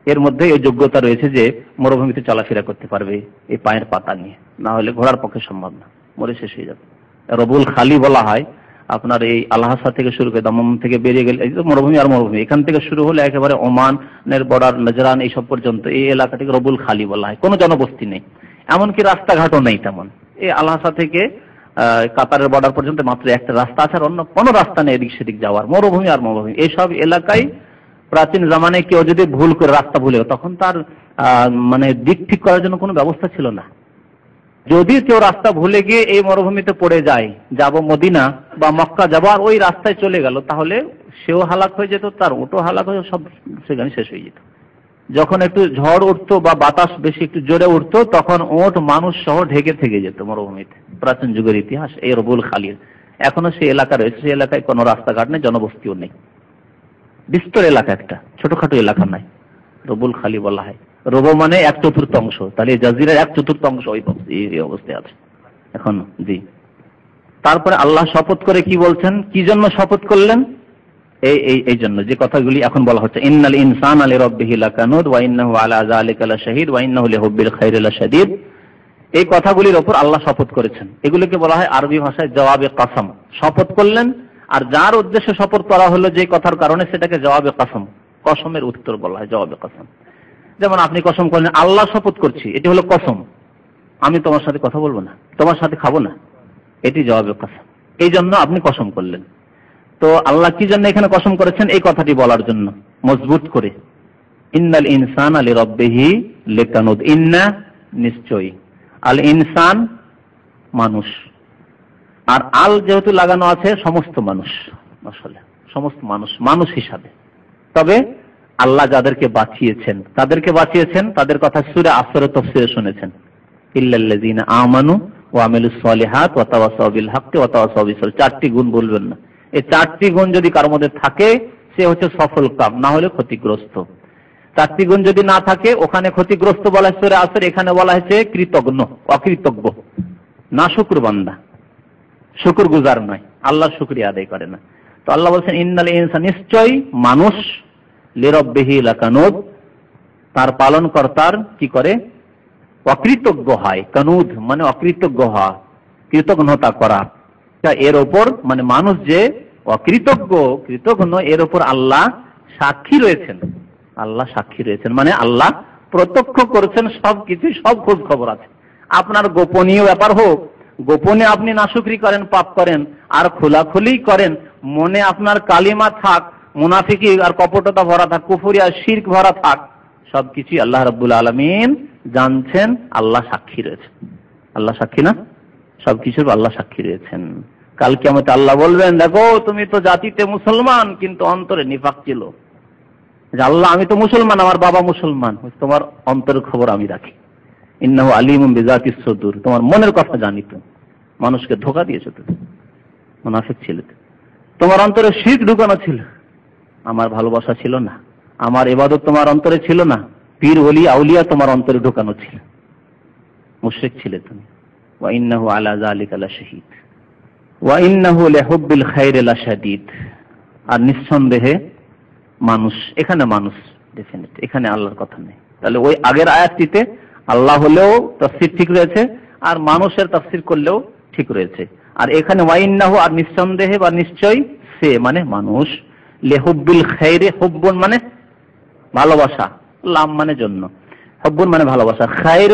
এর মধ্যে এই যোগ্যতা রয়েছে যে মরুভূমিতে চলাফেরা করতে পারবে এই পায়ের পাতা নিয়ে, না হলে ঘোড়ার পক্ষে সম্ভব না, মরে শেষ হয়ে যাবে। রবুল খালি বলা হয় আপনার এই আল-হাসা থেকে শুরু করে দমম থেকে বেরিয়ে গেলে মরুভূমি আর মরুভূমি, এখান থেকে শুরু হলে একেবারে ওমানের বর্ডার, নজরান এইসব পর্যন্ত এই এলাকাটিকে রবুল খালি বলা হয়। কোনো জনবস্তি নেই, এমনকি রাস্তাঘাটও নেই তেমন। এই আল-হাসা থেকে কাতারের বর্ডার পর্যন্ত মাত্র একটা রাস্তা আছে, আর অন্য কোনো রাস্তা নেই এদিক সেদিক যাওয়ার। মরুভূমি আর মরুভূমি এইসব এলাকায় প্রাচীন জামানে কেউ যদি ভুল করে রাস্তা ভুলে, তখন তার মানে দিক ঠিক করার জন্য কোনো ব্যবস্থা ছিল না। যদি কেউ রাস্তা ভুলে গিয়ে এই মরুভূমিতে পড়ে যায়, যাব মদিনা বা মক্কা যাব, আর ওই রাস্তায় চলে গেল, তাহলে সেও হালাক হয়ে যেত, তার ওটো হালাক হয়ে, সব সেখানে শেষ হয়ে যেত। যখন একটু ঝড় উঠতো বা বাতাস বেশি একটু জোরে উঠতো, তখন ওট মানুষ সহ ঢেকে থেকে যেত মরুভূমিতে। প্রাচীন যুগের ইতিহাস এই রবুল খালির। এখনো সেই এলাকা রয়েছে, সেই এলাকায় কোনো রাস্তাঘাট নেই, জনবস্তিও নেই, বিস্তর এলাকা, একটা ছোটখাটো এলাকা নাই, রবুল খালি বলা হয়। রব মানে 1/4 তাহলে জাজিরার 1/4 এই অবস্থায় আছে এখন। জি, তারপরে আল্লাহ শপথ করে কি বলছেন, কি জন্য শপথ করলেন? এই জন্য যে কথাগুলি এখন বলা হচ্ছে, ইন্নাল ইনসানা লিরাব্বিহি লাকানুদ ওয়া ইন্নাহু আলা যালিকা লাশাহিদ ওয়া ইন্নাহু লিহুব্বিল খাইরি লাশাদীদ। এই কথাগুলির উপর আল্লাহ শপথ করেছেন। এগুলোকে বলা হয় আরবি ভাষায় জওয়াবে কসম। শপথ করলেন, আর যার উদ্দেশ্যে শপথ করা হলো যে কথার কারণে, সেটাকে জওয়াবে কসম, কসমের উত্তর বলা হয়, জওয়াবে কসম। যেমন আপনি কসম করলেন, আল্লাহ শপথ করছি, এটি হলো কসম, আমি তোমার সাথে কথা বলবো না, তোমার সাথে খাবো না, এটি জওয়াবে কসম। এই জন্য আপনি কসম করলেন। তো আল্লাহ কি জন্য এখানে কসম করেছেন? এই কথাটি বলার জন্য, মজবুত করে। ইন্নাল ইনসানা লিরাব্বিহি লাকানুদ, ইন্না নিশ্চয়ই, আল ইনসান মানুষ, আর আল যেহেতু লাগানো আছে সমস্ত মানুষ, আসলে সমস্ত মানুষ, মানুষ হিসাবে। তবে আল্লাহ যাদেরকে বাঁচিয়েছেন, তাদের কথা সূরা আসরে তাফসীরে শুনেছেন, ইল্লাল্লাযীনা আমানু ওয়া আমিলুস সালিহাত ওয়া তাওয়াসাউ বিল হাক্কি ওয়া তাওয়াসাউ বিস সাবর। 4টি গুণ বলবেন না, এই 4টি গুণ যদি কারোর মধ্যে থাকে সে হচ্ছে সফল কাম, না হলে ক্ষতিগ্রস্ত। 4টি গুণ যদি না থাকে, ওখানে ক্ষতিগ্রস্ত বলা হয়েছে সূরা আসর, এখানে বলা হয়েছে কৃতজ্ঞ, অকৃতজ্ঞ, না শুকর বান্দা, শুকর গুজার নয়, আল্লাহর শুকরিয়া আদায় করে না। তো আল্লাহ বলছেন ইন্নাল ইনসান, নিশ্চয় মানুষ, লিরাব্বিহি লাকানুদ, তার পালন কর্তার কি করে, অকৃতজ্ঞ হয়। কানুদ মানে অকৃতজ্ঞ হওয়া, কৃতজ্ঞতা করা। এর ওপর মানে মানুষ যে অকৃতজ্ঞ, কৃতজ্ঞ, এর ওপর আল্লাহ সাক্ষী রয়েছেন। আল্লাহ সাক্ষী রয়েছেন মানে আল্লাহ প্রত্যক্ষ করেছেন সবকিছু, সব খোঁজ খবর আছে। আপনার গোপনীয় ব্যাপার হোক, গোপনে আপনি নাশুকরি করেন, পাপ করেন, আর খোলাখুলি করেন, মনে আপনার কালিমা থাক, মুনাফিকি আর কপটতা ভরা থাক, কুফরি আর শিরক ভরা থাক, সবকিছু আল্লাহ রাব্বুল আলামিন জানছেন। আল্লাহ সাক্ষী রয়েছেন। আল্লাহ সাক্ষী না, সবকিছুর আল্লাহ সাক্ষী রয়েছেন। কাল কিয়ামতে আল্লাহ বলবেন, দেখো তুমি তো জাতিতে মুসলমান, কিন্তু অন্তরে নিফাক ছিল। আল্লাহ, আমি তো মুসলমান, আমার বাবা মুসলমান, তোমার অন্তরের খবর আমি রাখি। ইন্নাহু আলিমুম বিযাতিস সুদূর, তোমার মনের কথা জানি। তো মানুষকে ধোঁকা দিয়েছো, তুমি মুনাফিক ছিলে, তোমার অন্তরে শিরক ঢুকানো ছিল, আমার ভালোবাসা ছিল না, আমার ইবাদত তোমার অন্তরে ছিল না, পীর ওলি আউলিয়া তোমার অন্তরে ঢুকানো ছিল, মুশরিক ছিলে তুমি। ওয়া ইন্নাহু আলা যালিকা লাশাহিদ ওয়া ইন্নাহু লিহুব্বিল খাইরি লাশাদীদ। আর নিঃসন্দেহে মানুষ, এখানে মানুষ ডেফিনিট, এখানে আল্লাহর কথা নেই। তাহলে ওই আগের আয়াতটিতে আল্লাহ হলেও তাফসীর ঠিক রয়েছে, আর মানুষের তাফসীর করলেও ঠিক রয়েছে। আর এখানে ওয়া ইন্নাহু, আর নিঃসন্দেহে বা নিশ্চয় সে মানে মানুষ, লিহুব্বিল খাইরি, হুব্বুন মানে ভালোবাসা, লাম মানে জন্য, হুব্বুন মানে ভালোবাসা, খাইর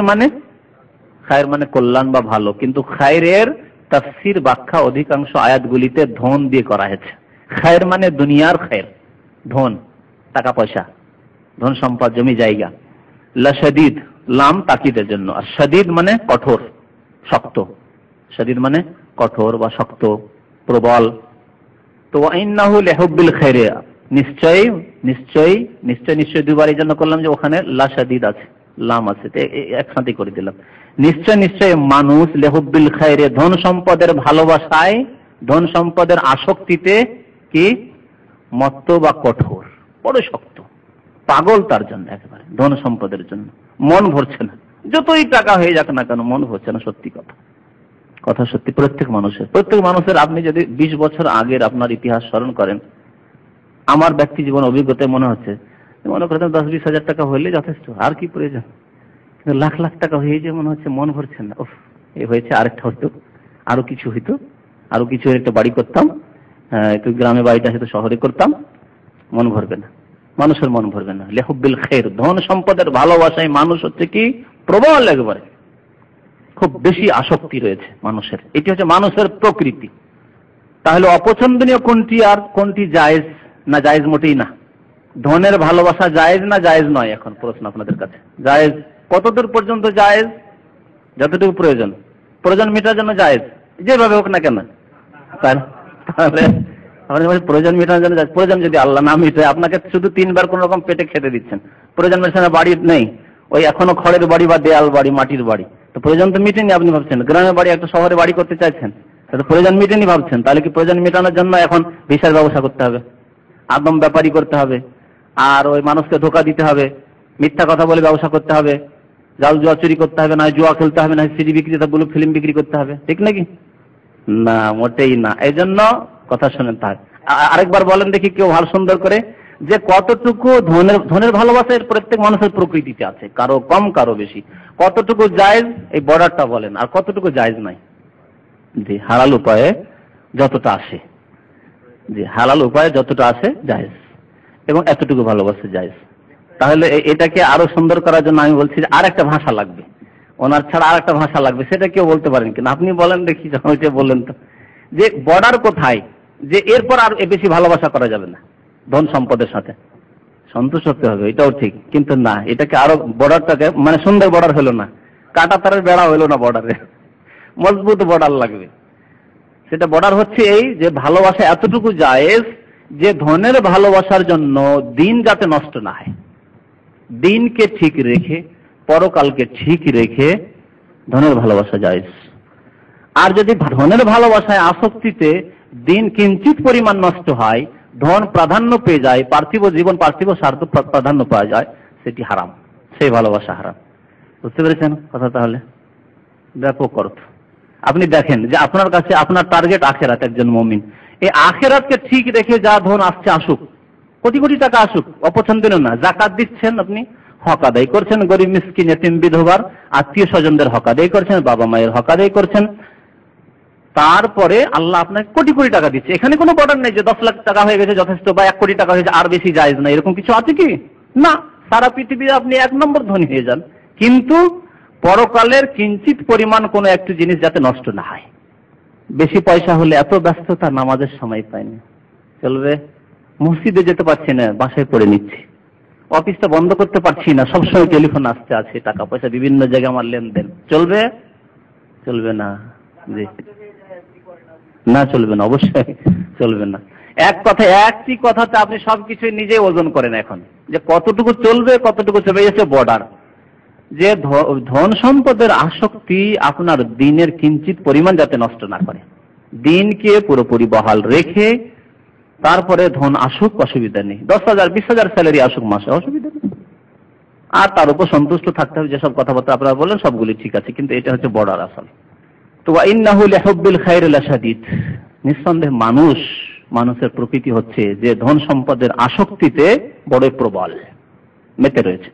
মানে কল্যাণ বা ভালো। কিন্তু খাইরের তাফসীর ব্যাখ্যা অধিকাংশ আয়াতগুলিতে ধন দিয়ে করা হয়েছে। খাইর মানে দুনিয়ার খাইর, ধন, টাকা পয়সা, ধন সম্পদ, জমি জায়গা। লাশাদীদ, লাম তাকিদের জন্য, আর শাদীদ মানে কঠোর, শক্ত। শাদীদ মানে কঠোর বা শক্ত, প্রবল। তো ইন্নাহু লিহুব্বিল খাইরি, নিশ্চয় নিশ্চয় নিশ্চয় নিশ্চয় দুবার এই জন্য করলাম যে ওখানে লাশাদীদ আছে, লাম আছে, একসাথে করে দিলাম। নিশ্চয় নিশ্চয় মানুষ, লিহুব্বিল খাইরি, ধন সম্পদের ভালোবাসায়, ধন সম্পদের আসক্তিতে কি মত্ত বা কঠোর, বড় শক্ত, পাগল তার জন্য, একেবারে ধন সম্পদের জন্য মন ভরছে না। যতই টাকা হয়ে যাক না কেন, মন ভরছে না, সত্যি কথা। কথা সত্যি, প্রত্যেক মানুষের আপনি যদি 20 বছর আগের আপনার ইতিহাস স্মরণ করেন, আমার ব্যক্তি জীবন অভিজ্ঞতায় মনে হচ্ছে, মনে করতেন 10-20 হাজার টাকা হইলে যথেষ্ট, আর কি প্রয়োজন। কিন্তু লাখ লাখ টাকা হয়ে যে মনে হচ্ছে মন ভরছে না, উফ এই হয়েছে, আরেকটা হইতো, আরো কিছু হইতো, আরো কিছু একটা বাড়ি করতাম, একটু গ্রামে বাড়িটা হয়তো শহরে করতাম, মন ভরবে না, মানুষের মন ভরবে না। লিহুব্বিল খায়র, ধন সম্পদের ভালোবাসায় মানুষ হচ্ছে কি প্রবল, একবারে খুব বেশি আসক্তি রয়েছে মানুষের, এটি হচ্ছে মানুষের প্রকৃতি। তাহলে অপছন্দনীয় কোনটি আর কোনটি জায়েজ না জায়েজ মোটেই না? ধনের ভালোবাসা জায়েজ না জায়েজ নয়? এখন প্রশ্ন আপনাদের কাছে, জায়েজ কতদূর পর্যন্ত জায়েজ? যতটুকু প্রয়োজন, প্রয়োজন মেটার জন্য জায়েজ, যেভাবে হোক না কেন। তাহলে প্রয়োজন মেটানোর জন্য, প্রয়োজন যদি আল্লাহ না মিটায়, আপনাকে শুধু 3 বার কোন রকম পেটে খেতে দিচ্ছেন, প্রয়োজন মেটানো, বাড়ি নেই, ওই এখনো খড়ের বাড়ি বা দেয়াল বাড়ি, মাটির বাড়ি, তো প্রয়োজন তো মিটেনি। আপনি ভাবছেন গ্রামের বাড়ি একটা শহরে বাড়ি করতে চাইছেন, তো প্রয়োজন মিটেনি ভাবছেন। তাহলে কি প্রয়োজন মেটানোর জন্য এখন ভিসার ব্যবস্থা করতে হবে, আদম ব্যাপারী করতে হবে, আর ওই মানুষকে ধোকা দিতে হবে, মিথ্যা কথা বলে ব্যবসা করতে হবে, জাল জুয়া চুরি করতে হবে, না জুয়া খেলতে হবে, না সিডি বিক্রেতাগুলো ফিল্ম বিক্রি করতে হবে, ঠিক নাকি? না, মোটেই না। এই জন্য কথা শোনেন, তার আরেকবার বলেন দেখি কেউ ভালো সুন্দর করে, যে কতটুকু ধনের ভালোবাসা প্রত্যেক মানুষের প্রকৃতিতে আছে, কারো কম কারো বেশি। কতটুকু জায়েজ এই বর্ডারটা বলেন, আর কতটুকু জায়েজ নাই? জি, হালাল উপায়ে যতটা আসে, জি হালাল উপায়ে যতটা আসে জায়েজ, এবং এতটুকু ভালোবাসা জায়েজ। তাহলে এটাকে আরো সুন্দর করার জন্য আমি বলছি যে আর একটা ভাষা লাগবে, ওনার ছাড়া আর একটা ভাষা লাগবে, সেটা কেউ বলতে পারেন কিনা? আপনি বলেন দেখি, ওইটা বললেন তো, যে বর্ডার কোথায়, যে এরপর আর বেশি ভালোবাসা করা যাবে না ধন সম্পদের সাথে, সন্তুষ্ট হতে হবে, এটাও ঠিক, কিন্তু না, এটাকে আরো বর্ডারটাকে মানে সুন্দর বর্ডার হলো না, কাটা তারের বেড়া হলো না, বর্ডারে মজবুত বর্ডার লাগবে। সেটা বর্ডার হচ্ছে এই যে ভালোবাসা এতটুকু জায়েজ যে ধনের ভালোবাসার জন্য দিন যাতে নষ্ট না হয়, দিনকে ঠিক রেখে, পরকালকে ঠিক রেখে ধনের ভালোবাসা জায়েজ। আর যদি ধনের ভালোবাসায় আসক্তিতে দিন কিঞ্চিত পরিমাণ নষ্ট হয়, ধন প্রাধান্য পেয়ে যায়, পার্থিব জীবন পার্থিব স্বার্থ প্রাধান্য পাওয়া যায়, সেটি হারাম, সেই ভালোবাসা হারাম। বুঝতে পেরেছেন কথা? তাহলে ব্যাপক অর্থ। আপনি দেখেন যে আপনার কাছে আপনার টার্গেট আখেরাত, একজন মুমিন, এই আখেরাতকে ঠিক রেখে যা ধন আসছে আসুক, কোটি কোটি টাকা আসুক, অপছন্দনীয় না। জাকাত দিচ্ছেন, আপনি হক আদায় করছেন, গরিব মিসকিন এতিম বিধবার আত্মীয় স্বজনদের হক আদায় করছেন, বাবা মায়ের হক আদায় করছেন, তারপরে আল্লাহ আপনাকে কোটি কোটি টাকা দিচ্ছে। এখানে কোনো বর্ডার নেই যে 10 লাখ টাকা হয়ে গেছে যথেষ্ট, বা 1 কোটি টাকা হয়েছে আর বেশি জায়েজ না, এরকম কিছু আছে কি? না, সারা পৃথিবীতে আপনি 1 নম্বর ধনী হয়ে যান, কিন্তু পরকালের কিঞ্চিত পরিমাণ কোনো একটু জিনিস যাতে নষ্ট না হয়। বেশি পয়সা হলে এত ব্যস্ততা, নামাজের সময় পাইনি, চলবে? মসজিদে যেতে পারছি না, বাসায় পড়ে নিচ্ছি, অফিসটা বন্ধ করতে পারছি না, সবসময় টেলিফোন আসতে আছে, টাকা পয়সা বিভিন্ন জায়গায় আমার লেনদেন, চলবে? চলবে না। জি না, চলবে না, অবশ্যই চলবে না। একটি কথাতে আপনি সবকিছু নিজে ওজন করেন এখন, যে কতটুকু চলবে কতটুকু চলবে, এসে বর্ডার। যে ধন সম্পদের আসক্তি আপনার দিনের কিঞ্চিত পরিমাণ যাতে নষ্ট না করে, দিনকে পুরোপুরি বহাল রেখে তারপরে ধন আসুক, অসুবিধা নেই, 10,000 20,000 স্যালারি আসুক মাসে, অসুবিধা নেই, আর তার উপর সন্তুষ্ট থাকতে হবে। যেসব কথাবার্তা আপনারা বললেন সবগুলি ঠিক আছে, কিন্তু এটা হচ্ছে বর্ডার আসল। তো ইন্নাহু লিহুব্বিল খায়রি লাশাদীদ, নিঃসন্দেহে মানুষের প্রকৃতি হচ্ছে যে ধন সম্পদের আসক্তিতে বড় প্রবল, মেতে রয়েছে।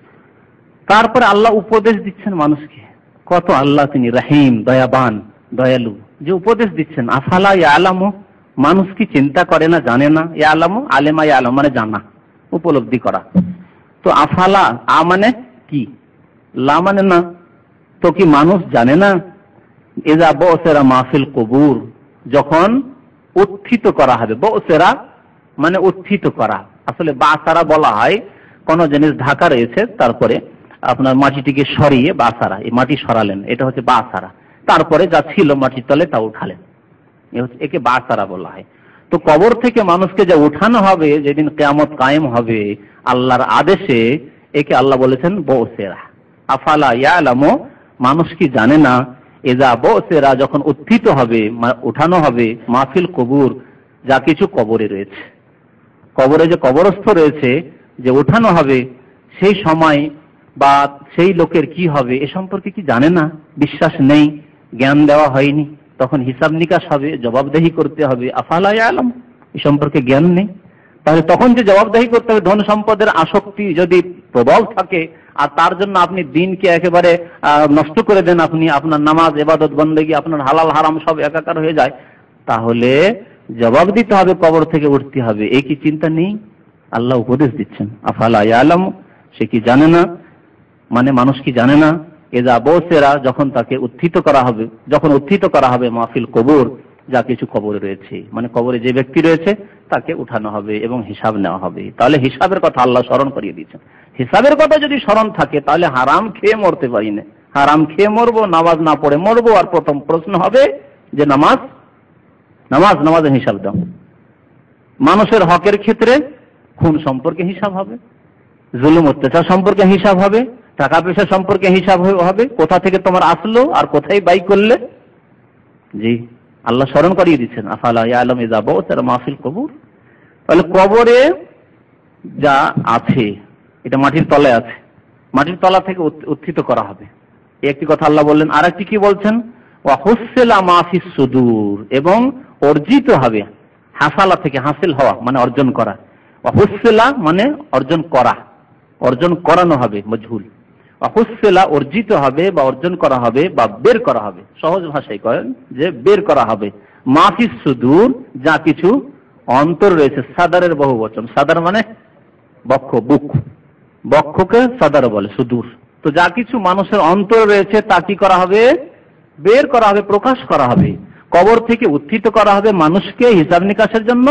তারপরে আল্লাহ উপদেশ দিচ্ছেন মানুষকে, কত আল্লাহ তিনি রহিম, দয়াবান, দয়ালু, যে উপদেশ দিচ্ছেন। আফালা ইয়ালামু, মানুষ কি চিন্তা করে না, জানে না? ইয়ালামু, আলেমা ইয়ালাম মানে জানা, উপলব্ধি করা। তো আফালা, আ মানে কি, লা মানে না, তো কি মানুষ জানে না? ইযা বুসিরা মাহফিল কুবুর, যখন উত্থিত করা হবে, বুসিরা মানে উত্থিত করা, আসলে বাসারা বলা হয় কোন জিনিস ঢাকা রয়েছে, তারপরে আপনার মাটিটিকে সরিয়ে বাসারা, এই মাটি সরালেন, এটা হচ্ছে বাসারা, তারপরে যা ছিল মাটির তলে তা উঠালেন, একে বাসারা বলা হয়। তো কবর থেকে মানুষকে যা উঠানো হবে, যেদিন কিয়ামত কায়েম হবে আল্লাহর আদেশে, একে আল্লাহ বলেছেন বুসিরা। আফালা ইয়ালামু, মানুষ কি জানে না? ইযা বুসিরা, যখন উত্থিত হবে, উঠানো হবে, মাহফিল কবুর, যা কিছু কবরে রয়েছে, কবরে যে কবরস্থ রয়েছে, যে উঠানো হবে, সেই সময় বা সেই লোকের কি হবে এ সম্পর্কে কি জানে না? বিশ্বাস নেই, জ্ঞান দেওয়া হয়নি, তখন হিসাব নিকাশ হবে, জবাবদেহি করতে হবে। আফালা ইয়ালাম, এই সম্পর্কে জ্ঞান নেই। তাহলে তখন যে জবাবদেহি করতে হবে, ধন সম্পদের আসক্তি যদি প্রবল থাকে আর তার জন্য আপনি দিনকে একেবারে নষ্ট করে দেন, আপনি আপনার নামাজ, ইবাদত, বন্দেগী, আপনার হালাল হারাম সব একাকার হয়ে যায়, তাহলে জবাব দিতে হবে, কবর থেকে উঠতে হবে। এই কি চিন্তা নেই? আল্লাহ উপদেশ দিচ্ছেন, আফালা ইয়ালাম, সে কি জানে না? মানে মানুষ কি জানে না? এজা বসেরা, যখন তাকে উত্থিত করা হবে, যখন উত্থিত করা হবে মাহফিল কবর, যা কিছু কবরে রয়েছে, মানে কবরে যে ব্যক্তি রয়েছে তাকে উঠানো হবে এবং হিসাব নেওয়া হবে। তাহলে হিসাবের কথা আল্লাহ স্মরণ করিয়ে দিচ্ছেন। হিসাবের কথা যদি স্মরণ থাকে তাহলে হারাম খেয়ে মরতে পারি না। হারাম খেয়ে মরবো, নামাজ না পড়ে মরবো, আর প্রথম প্রশ্ন হবে যে নামাজের হিসাব দাও। মানুষের হকের ক্ষেত্রে খুন সম্পর্কে হিসাব হবে, জুলুম অত্যাচার সম্পর্কে হিসাব হবে, টাকা পয়সা সম্পর্কে হিসাব হবে, কোথা থেকে তোমার আসলো আর কোথায় বাই করলে। জি, আল্লাহ স্মরণ করিয়ে দিচ্ছেন, আফালা ইয়ালাম ইযা বু'থিরা মা ফিল কুবুর। তাহলে কবরে যা আছে এটা মাটির তলায় আছে, মাটির তলা থেকে উত্থিত করা হবে, এই একটি কথা আল্লাহ বললেন। আর একটি কি বলছেন? ওয়া হুসিলা মা ফিস সুদূর, এবং অর্জিত হবে, হাসালা থেকে হাসিল হওয়া মানে অর্জন করা, ওয়া হুসিলা মানে অর্জন করা, অর্জন করানো হবে, মজহুল। ওয়া হুসিলা অর্জিত হবে বা অর্জন করা হবে বা বের করা হবে, সহজ ভাষায় করেন যে বের করা হবে, মা ফিস সুদূর, যা কিছু অন্তর রয়েছে। সাদারের বহু বচন, সাদার মানে বক্ষ, বুক, বক্ষকে সাদার বলে, সুদূর। তো যা কিছু মানুষের অন্তর রয়েছে তা কি করা হবে? বের করা হবে, প্রকাশ করা হবে। কবর থেকে উত্থিত করা হবে মানুষকে হিসাব নিকাশের জন্য,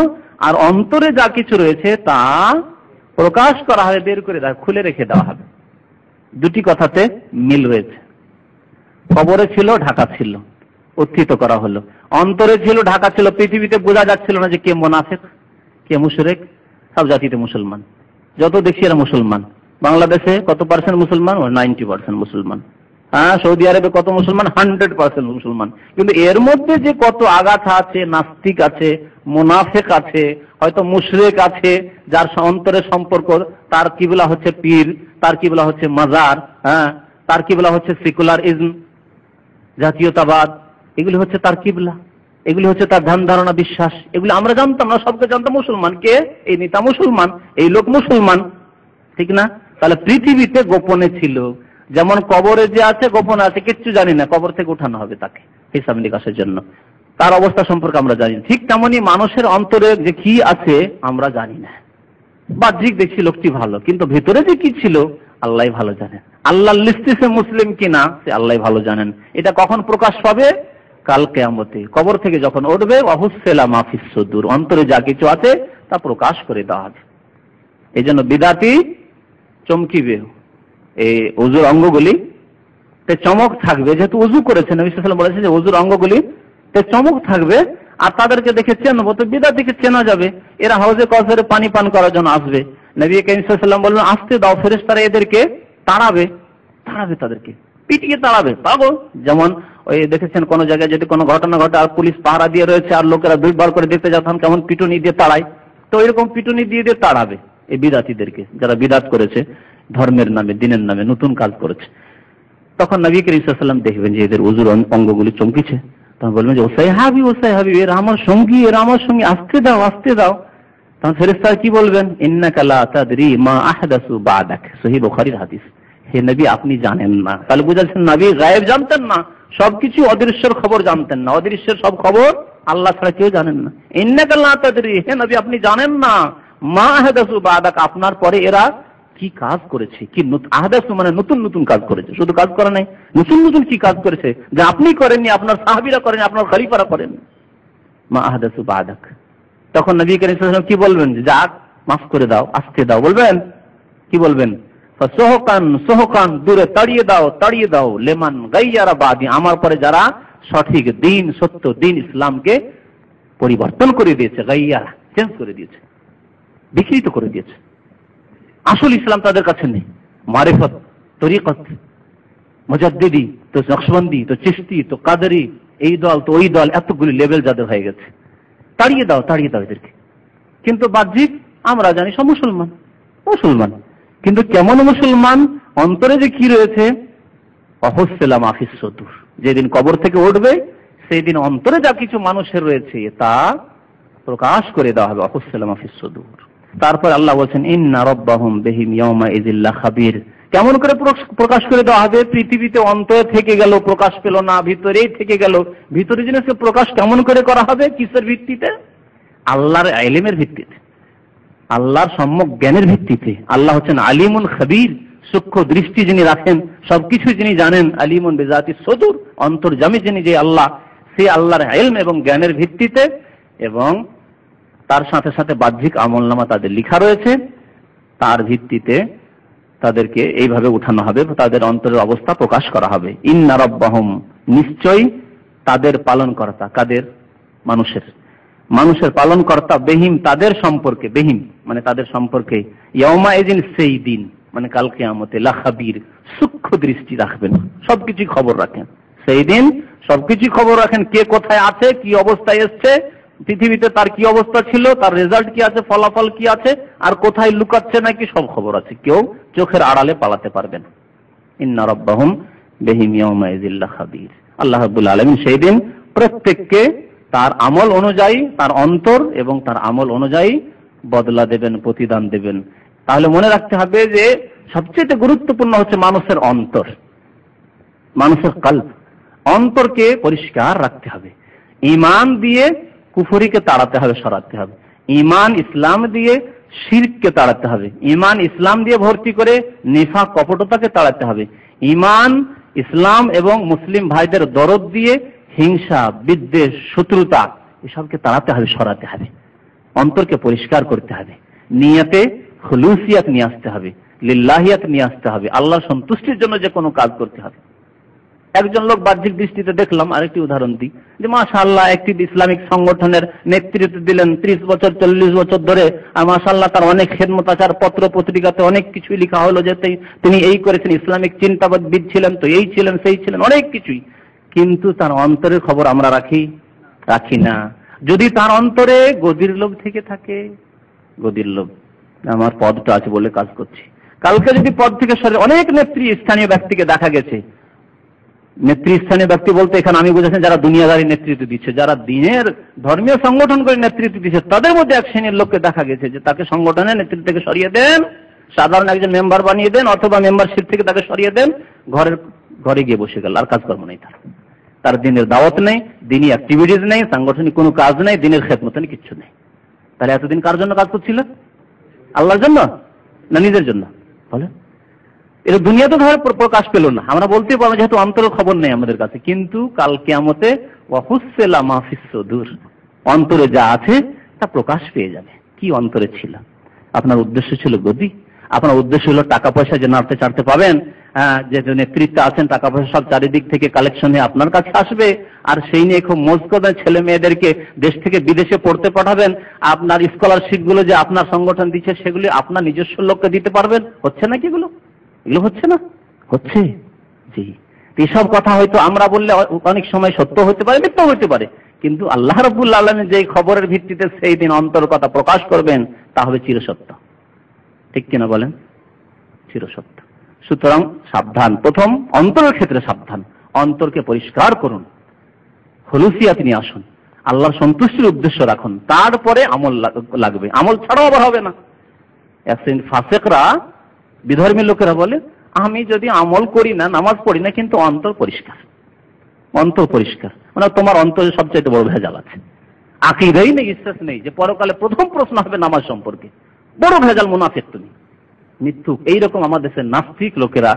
আর অন্তরে যা কিছু রয়েছে তা প্রকাশ করা হবে, বের করে দেওয়া, খুলে রেখে দেওয়া হবে। দুটি কথাতে মিল রয়েছে। কবরে ছিল, ঢাকা ছিল, উত্থিত করা হলো। অন্তরে ছিল, ঢাকা ছিল, পৃথিবীতে বোঝা যাচ্ছিল না যে কে মুনাফিক, কে মুশরিক। সব জাতিতে মুসলমান, যত দেখছি এরা মুসলমান। বাংলাদেশে কত পার্সেন্ট মুসলমান? 90% মুসলমান। হ্যাঁ, সৌদি আরবে কত মুসলমান? 100% মুসলমান। কিন্তু এর মধ্যে যে কত আগাথা আছে, নাস্তিক আছে, মুনাফিক আছে, হয়তো মুশরিক আছে, যার অন্তরের সম্পর্ক, তার কিবলা হচ্ছে পীর, তার কিবলা হচ্ছে মাজার, হ্যাঁ, তার কিবলা হচ্ছে সেকুলারিজম, জাতীয়তাবাদ, এগুলি হচ্ছে তার কিবলা, এগুলি হচ্ছে তার ধ্যান ধারণা, বিশ্বাস। এগুলি আমরা জানতাম না, সবকে জানতাম মুসলমান কে, এই নেতা মুসলমান, এই লোক মুসলমান, ঠিক না? তাহলে পৃথিবীতে গোপনে ছিল, যেমন কবরে যে আছে গোপনে আছে, কিচ্ছু জানি না, কবর থেকে উঠানো হবে তাকে হিসাব নিকাশের জন্য, তার অবস্থা সম্পর্কে আমরা জানি। ঠিক তেমনি মানুষের অন্তরে যে কি আছে আমরা জানি না। বাহ্যিক দেখছি লোকটি ভালো, কিন্তু ভেতরে যে কি ছিল আল্লাহ ভালো জানেন। আল্লাহর লিস্টে সে মুসলিম কিনা সে আল্লাহ ভালো জানেন। এটা কখন প্রকাশ পাবে? কাল কিয়ামতে, কবর থেকে যখন উঠবে, ওয়াহুসিলা মা ফিস সুদূর, অন্তরে যা কিছু আছে তা প্রকাশ করে দেওয়া হবে। এই জন্য বিদাতি চমকিবে, এই ওযুর অঙ্গগুলি তে চমক থাকবে, যেহেতু ওযু করেছেন, নবী সাল্লাল্লাহু আলাইহি ওয়াসাল্লাম বলেছেন যে ওযুর অঙ্গগুলি তে চমক থাকবে, আর তাদেরকে দেখে চেনবো, তো বিদাতিকে চেনা যাবে। এরা হাউজে কাউসারে পানি পান করার জন্য আসবে, নবী কারীম সাল্লাল্লাহু আলাইহি ওয়াসাল্লাম বললেন আসতে দাও, ফেরেশতারা এদেরকে তাড়াবে, তাদেরকে পিটিয়ে তাড়াবে, পাগল। যেমন ওই দেখেছেন কোন জায়গায় যদি কোনো ঘটনা ঘটে আর পুলিশ পাহারা দিয়ে রয়েছে আর লোকেরা দুই বার করে দেখতে যান কেমন পিটুনি দিয়ে তাড়ায়, তো এরকম পিটুনি দিয়ে তাড়াবে এই বিদাতিদেরকে, যারা বিদাত করেছে, ধর্মের নামে, দিনের নামে নতুন কাজ করেছে। তখন নবী কারীম সাল্লাল্লাহু আলাইহি ওয়াসাল্লাম দেখবেন যে এদের ওযুর অঙ্গগুলি চমকিছে, তখন বলবেন যে ও সাহাবী, এরা আমার সঙ্গী, আসতে দাও। তখন ফেরেশতারা কি বলবেন? ইন্নাকা লা তাদরি মা আহদাসু বা'দাক, সহিহ বুখারীর হাদিস। হে নবী, আপনি জানেন না। তাহলে বুঝাচ্ছেন নবী গায়েব জানতেন না, সবকিছু অদৃশ্যের খবর জানতেন না, অদৃশ্যের সব খবর আল্লাহ ছাড়া কেউ জানেন না। ইন্নাকা লা তাদরি, হে নবী আপনি জানেন না, মা আহদাসু বা'দাক, আপনার পরে এরা কি কাজ করেছে, কি আহদাসু মানে নতুন নতুন কাজ করেছে, শুধু কাজ করে নাই, নতুন নতুন কি কাজ করেছে যা আপনি করেননি, আপনার সাহাবীরা করেন, আপনার খলিফারা করেন। মা আহদাসু বা'দাক। তখন নবী কারীম সাল্লাল্লাহু আলাইহি ওয়াসাল্লাম কি বলবেন? যাক, মাফ করে দাও, আসতে দাও, বলবেন কি বলবেন? সোহকান, দূরে তাড়িয়ে দাও, লেমান গাইয়ারা বাদি, আমার পরে যারা সঠিক দিন, সত্য দিন, ইসলামকে পরিবর্তন করে দিয়েছে, গাইয়ারা চেঞ্জ করে দিয়েছে, বিকৃত করে দিয়েছে। আসল ইসলাম তাদের কাছে নেই। মারিফত, তরিকত, মুজাদ্দিদি, তো নকশবন্দি, তো চিশতি, তো কাদেরি, এই দল তো ওই দল, এতগুলি লেভেল যাদের হয়ে গেছে, তাড়িয়ে দাও এদেরকে। কিন্তু বাহ্যিক আমরা জানি সব মুসলমান, কিন্তু কেমন মুসলমান, অন্তরে যে কি রয়েছে, অহসেলা মাফিস সুদূর। যেদিন কবর থেকে উঠবে সেই দিন অন্তরে যা কিছু মানুষের রয়েছে তা প্রকাশ করে দেওয়া হবে। অহুসসালা মা ফিস সুদূর। তারপর আল্লাহ বলছেন ইন্না রাব্বাহুম বিহিম ইয়াওমা ইযিল লাখাবীর। কেমন করে প্রকাশ করে দেওয়া হবে? পৃথিবীতে অন্তরে থেকে গেল, প্রকাশ পেল না, ভিতরেই থেকে গেল। ভিতরে জিনিসকে প্রকাশ কেমন করে করা হবে? কিসের ভিত্তিতে? আল্লাহর ইলমের ভিত্তিতে, আল্লাহর সম্যক জ্ঞানের ভিত্তিতে। আল্লাহ হচ্ছেন আলিমুন খাবীর, সূক্ষ্ম দৃষ্টি যিনি রাখেন, সবকিছু যিনি জানেন। আলিমুন বিজাতিস সুদূর, অন্তর্যামী যিনি যে আল্লাহ, সেই আল্লাহর ইলম এবং জ্ঞানের ভিত্তিতে এবং তার সাথে সাথে বাহ্যিক আমলনামা তাদের লেখা রয়েছে, তার ভিত্তিতে তাদেরকে এইভাবে উঠানো হবে, তাদের অন্তরের অবস্থা প্রকাশ করা হবে। ইন্না রাব্বাহুম, নিশ্চয়ই তাদের পালনকর্তা। কাদের? মানুষের পালনকর্তা। বেহিম, তাদের সম্পর্কে। বেহিম মানে তাদের সম্পর্কে। ইয়াউমা ইযিন, সেই দিন মানে কাল কিয়ামতে। লাখাবীর, সূক্ষ্ম দৃষ্টি রাখবেন, সবকিছু খবর রাখেন। সেই দিন সবকিছু খবর রাখেন, কে কোথায় আছে, কি অবস্থায় এসছে, পৃথিবীতে তার কি অবস্থা ছিল, তার রেজাল্ট কি আছে, ফলাফল কি আছে, আর কোথায় লুকাচ্ছে নাকি, সব খবর আছে। কেউ চোখের আড়ালে পালাতে পারবেন। ইন্না রাব্বাহুম বিহিম ইয়াউমা ইযিল লাখাবীর। আল্লাহ রাব্বুল আলামিন সেই দিন প্রত্যেককে তার আমল অনুযায়ী, তার অন্তর এবং তার আমল অনুযায়ী বদলা দেবেন, প্রতিদান দেবেন। তাহলে মনে রাখতে হবে যে সবচেয়ে গুরুত্বপূর্ণ হচ্ছে মানুষের অন্তর, মানুষের কলব। অন্তরকে পরিষ্কার রাখতে হবে। ঈমান দিয়ে কুফরিকে তাড়াতে হবে, সরাতে হবে। ঈমান ইসলাম দিয়ে শিরককে তাড়াতে হবে। ঈমান ইসলাম দিয়ে ভর্তি করে নিফাক, কপটতাকে তাড়াতে হবে। ঈমান ইসলাম এবং মুসলিম ভাইদের দরদ দিয়ে হিংসা, বিদ্বেষ, শত্রুতা এসবকে তাড়াতে হবে, সরাতে হবে। অন্তরকে পরিষ্কার করতে হবে। নিয়তে খুলুসিয়াত নিয়ে আসতে হবে, লিল্লাহিয়াত নিয়ে আসতে হবে। আল্লাহর সন্তুষ্টির জন্য যে কোনো কাজ করতে হবে। একজন লোক বাহ্যিক দৃষ্টিতে দেখলাম, আরেকটি উদাহরণ দিই, যে মাশাআল্লাহ একটি ইসলামিক সংগঠনের নেতৃত্ব দিলেন 30 বছর 40 বছর ধরে, আর মাশাআল্লাহ তার অনেক খেদমত আছে, আর পত্র পত্রিকাতে অনেক কিছুই লেখা হলো যে তিনি এই করেছেন, ইসলামিক চিন্তাবিদ ছিলেন, তো এই ছিলেন, সেই ছিলেন, অনেক কিছুই। কিন্তু তার অন্তরের খবর আমরা রাখি না। যদি তার অন্তরে গদির লোভ থেকে থাকে, গদির লোভ, আমার পদটা আছে বলে কাজ করছি, কালকে যদি পদ থেকে সরে, অনেক নেতৃস্থানীয় ব্যক্তিকে দেখা গেছে, নেতৃস্থানীয় ব্যক্তি বলতে এখানে আমি বুঝেছেন যারা দুনিয়াদারি নেতৃত্ব দিচ্ছে, যারা দিনের ধর্মীয় সংগঠন করে নেতৃত্ব দিচ্ছে, তাদের মধ্যে এক শ্রেণীর লোককে দেখা গেছে যে তাকে সংগঠনের নেতৃত্ব থেকে সরিয়ে দেন, সাধারণ একজন মেম্বার বানিয়ে দেন, অথবা মেম্বারশিপ থেকে তাকে সরিয়ে দেন, ঘরে গিয়ে বসে গেল, আর কাজকর্ম নেই তার দিনের দাওয়াত নেই, দিনই অ্যাক্টিভিটিস নেই, সাংগঠনিক কোনো কাজ নেই, দিনের খেদমত নেই, কিচ্ছু নেই। তাহলে এতদিন কার জন্য কাজ করছিল? আল্লাহর জন্য না নিজের জন্য? বলে এটা দুনিয়া তো ধরে প্রকাশ পেল না, আমরা বলতে পারবো যেহেতু অন্তরের খবর নেই আমাদের কাছে। কিন্তু কাল কিয়ামতে ওয়াহুসসালা মা ফিস সুদূর, অন্তরে যা আছে তা প্রকাশ পেয়ে যাবে। কি অন্তরে ছিল? আপনার উদ্দেশ্য ছিল গদি, আপনার উদ্দেশ্য হলো টাকা পয়সা যে নাড়তে চাড়তে পাবেন, যে নেতৃত্বে আছেন, টাকা পয়সা সব চারিদিক থেকে কালেকশন হয়ে আপনার কাছে আসবে, আর সেই নিয়ে খুব মজ করবেন, ছেলে মেয়েদেরকে দেশ থেকে বিদেশে পড়তে পাঠাবেন, আপনার স্কলারশিপ গুলো যে আপনার সংগঠন দিচ্ছে সেগুলি আপনার নিজস্ব লোককে দিতে পারবেন। হচ্ছে না কি এগুলো হচ্ছে না? হচ্ছে। জি, এইসব কথা হয়তো আমরা বললে অনেক সময় সত্য হতে পারে, মিথ্যা হতে পারে, কিন্তু আল্লাহ রাব্বুল আলামিন যে খবরের ভিত্তিতে সেই দিন অন্তর কথা প্রকাশ করবেন তা হবে চিরসত্য। ঠিক কিনা বলেন? চিরসত্য। সুতরাং সাবধান, প্রথম অন্তরের ক্ষেত্রে সাবধান, অন্তরকে পরিষ্কার করুন, খুলুসিয়াত নিয়ে আসুন, আল্লাহর সন্তুষ্টির উদ্দেশ্য রাখুন, তারপরে আমল লাগবে, আমল ছাড়াও আবার হবে না। একদিন ফাসিকরা, বিধর্মী লোকেরা বলে আমি যদি আমল করি না, নামাজ পড়ি না, কিন্তু অন্তর পরিষ্কার, অন্তর পরিষ্কার, মানে তোমার অন্তরে সবচেয়ে বড় ভেজাল আছে, আকীদাই নেই, বিশ্বাস নেই যে পরকালে প্রথম প্রশ্ন হবে নামাজ সম্পর্কে, বড় ভেজাল, মুনাফিক তুমি, মিথ্যুক। এইরকম আমাদের দেশের নাস্তিক লোকেরা,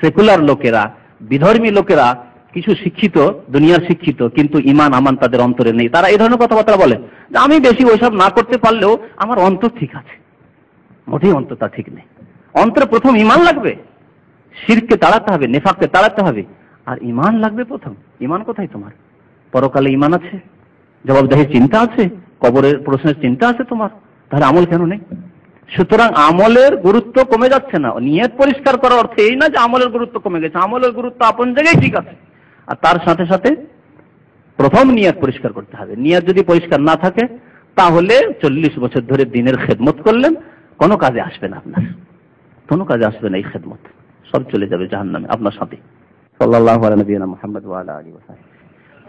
সেকুলার লোকেরা, বিধর্মী লোকেরা, কিছু শিক্ষিত, দুনিয়ার শিক্ষিত, কিন্তু ঈমান আমান তাদের অন্তরে নেই। তারা এই ধরনের কথাবার্তা বলে যে আমি বেশি ওইসব না করতে পারলেও আমার অন্তর ঠিক আছে। মোটেই অন্তরটা ঠিক নেই। অন্তরে প্রথম ঈমান লাগবে, শিরককে তাড়াতে হবে, নেফাককে তাড়াতে হবে, আর ঈমান লাগবে প্রথম। ঈমান কোথায় তোমার? পরকালে ঈমান আছে, জবাবদিহির চিন্তা আছে, কবরের প্রশ্নের চিন্তা আছে তোমার, তাহলে আমল কেন নেই? সুতরাং আমলের গুরুত্ব কমে যাচ্ছে না। নিয়ত পরিষ্কার করার অর্থ এই না যে আমলের গুরুত্ব কমে গেছে, আমলের গুরুত্ব আপন জায়গায় ঠিক আছে, আর তার সাথে সাথে প্রথম নিয়ত পরিষ্কার করতে হবে। নিয়ত যদি পরিষ্কার না থাকে তাহলে 40 বছর ধরে দিনের খেদমত করলেন, কোনো কাজে আসবে না, আপনার কোনো কাজে আসবে না এই খেদমত, সব চলে যাবে জাহান্নামে আপনার সাথে। সাল্লাল্লাহু আলা নবিয়িনা মুহাম্মদ ওয়া আলা আলিহি ওয়া সাহবিহি।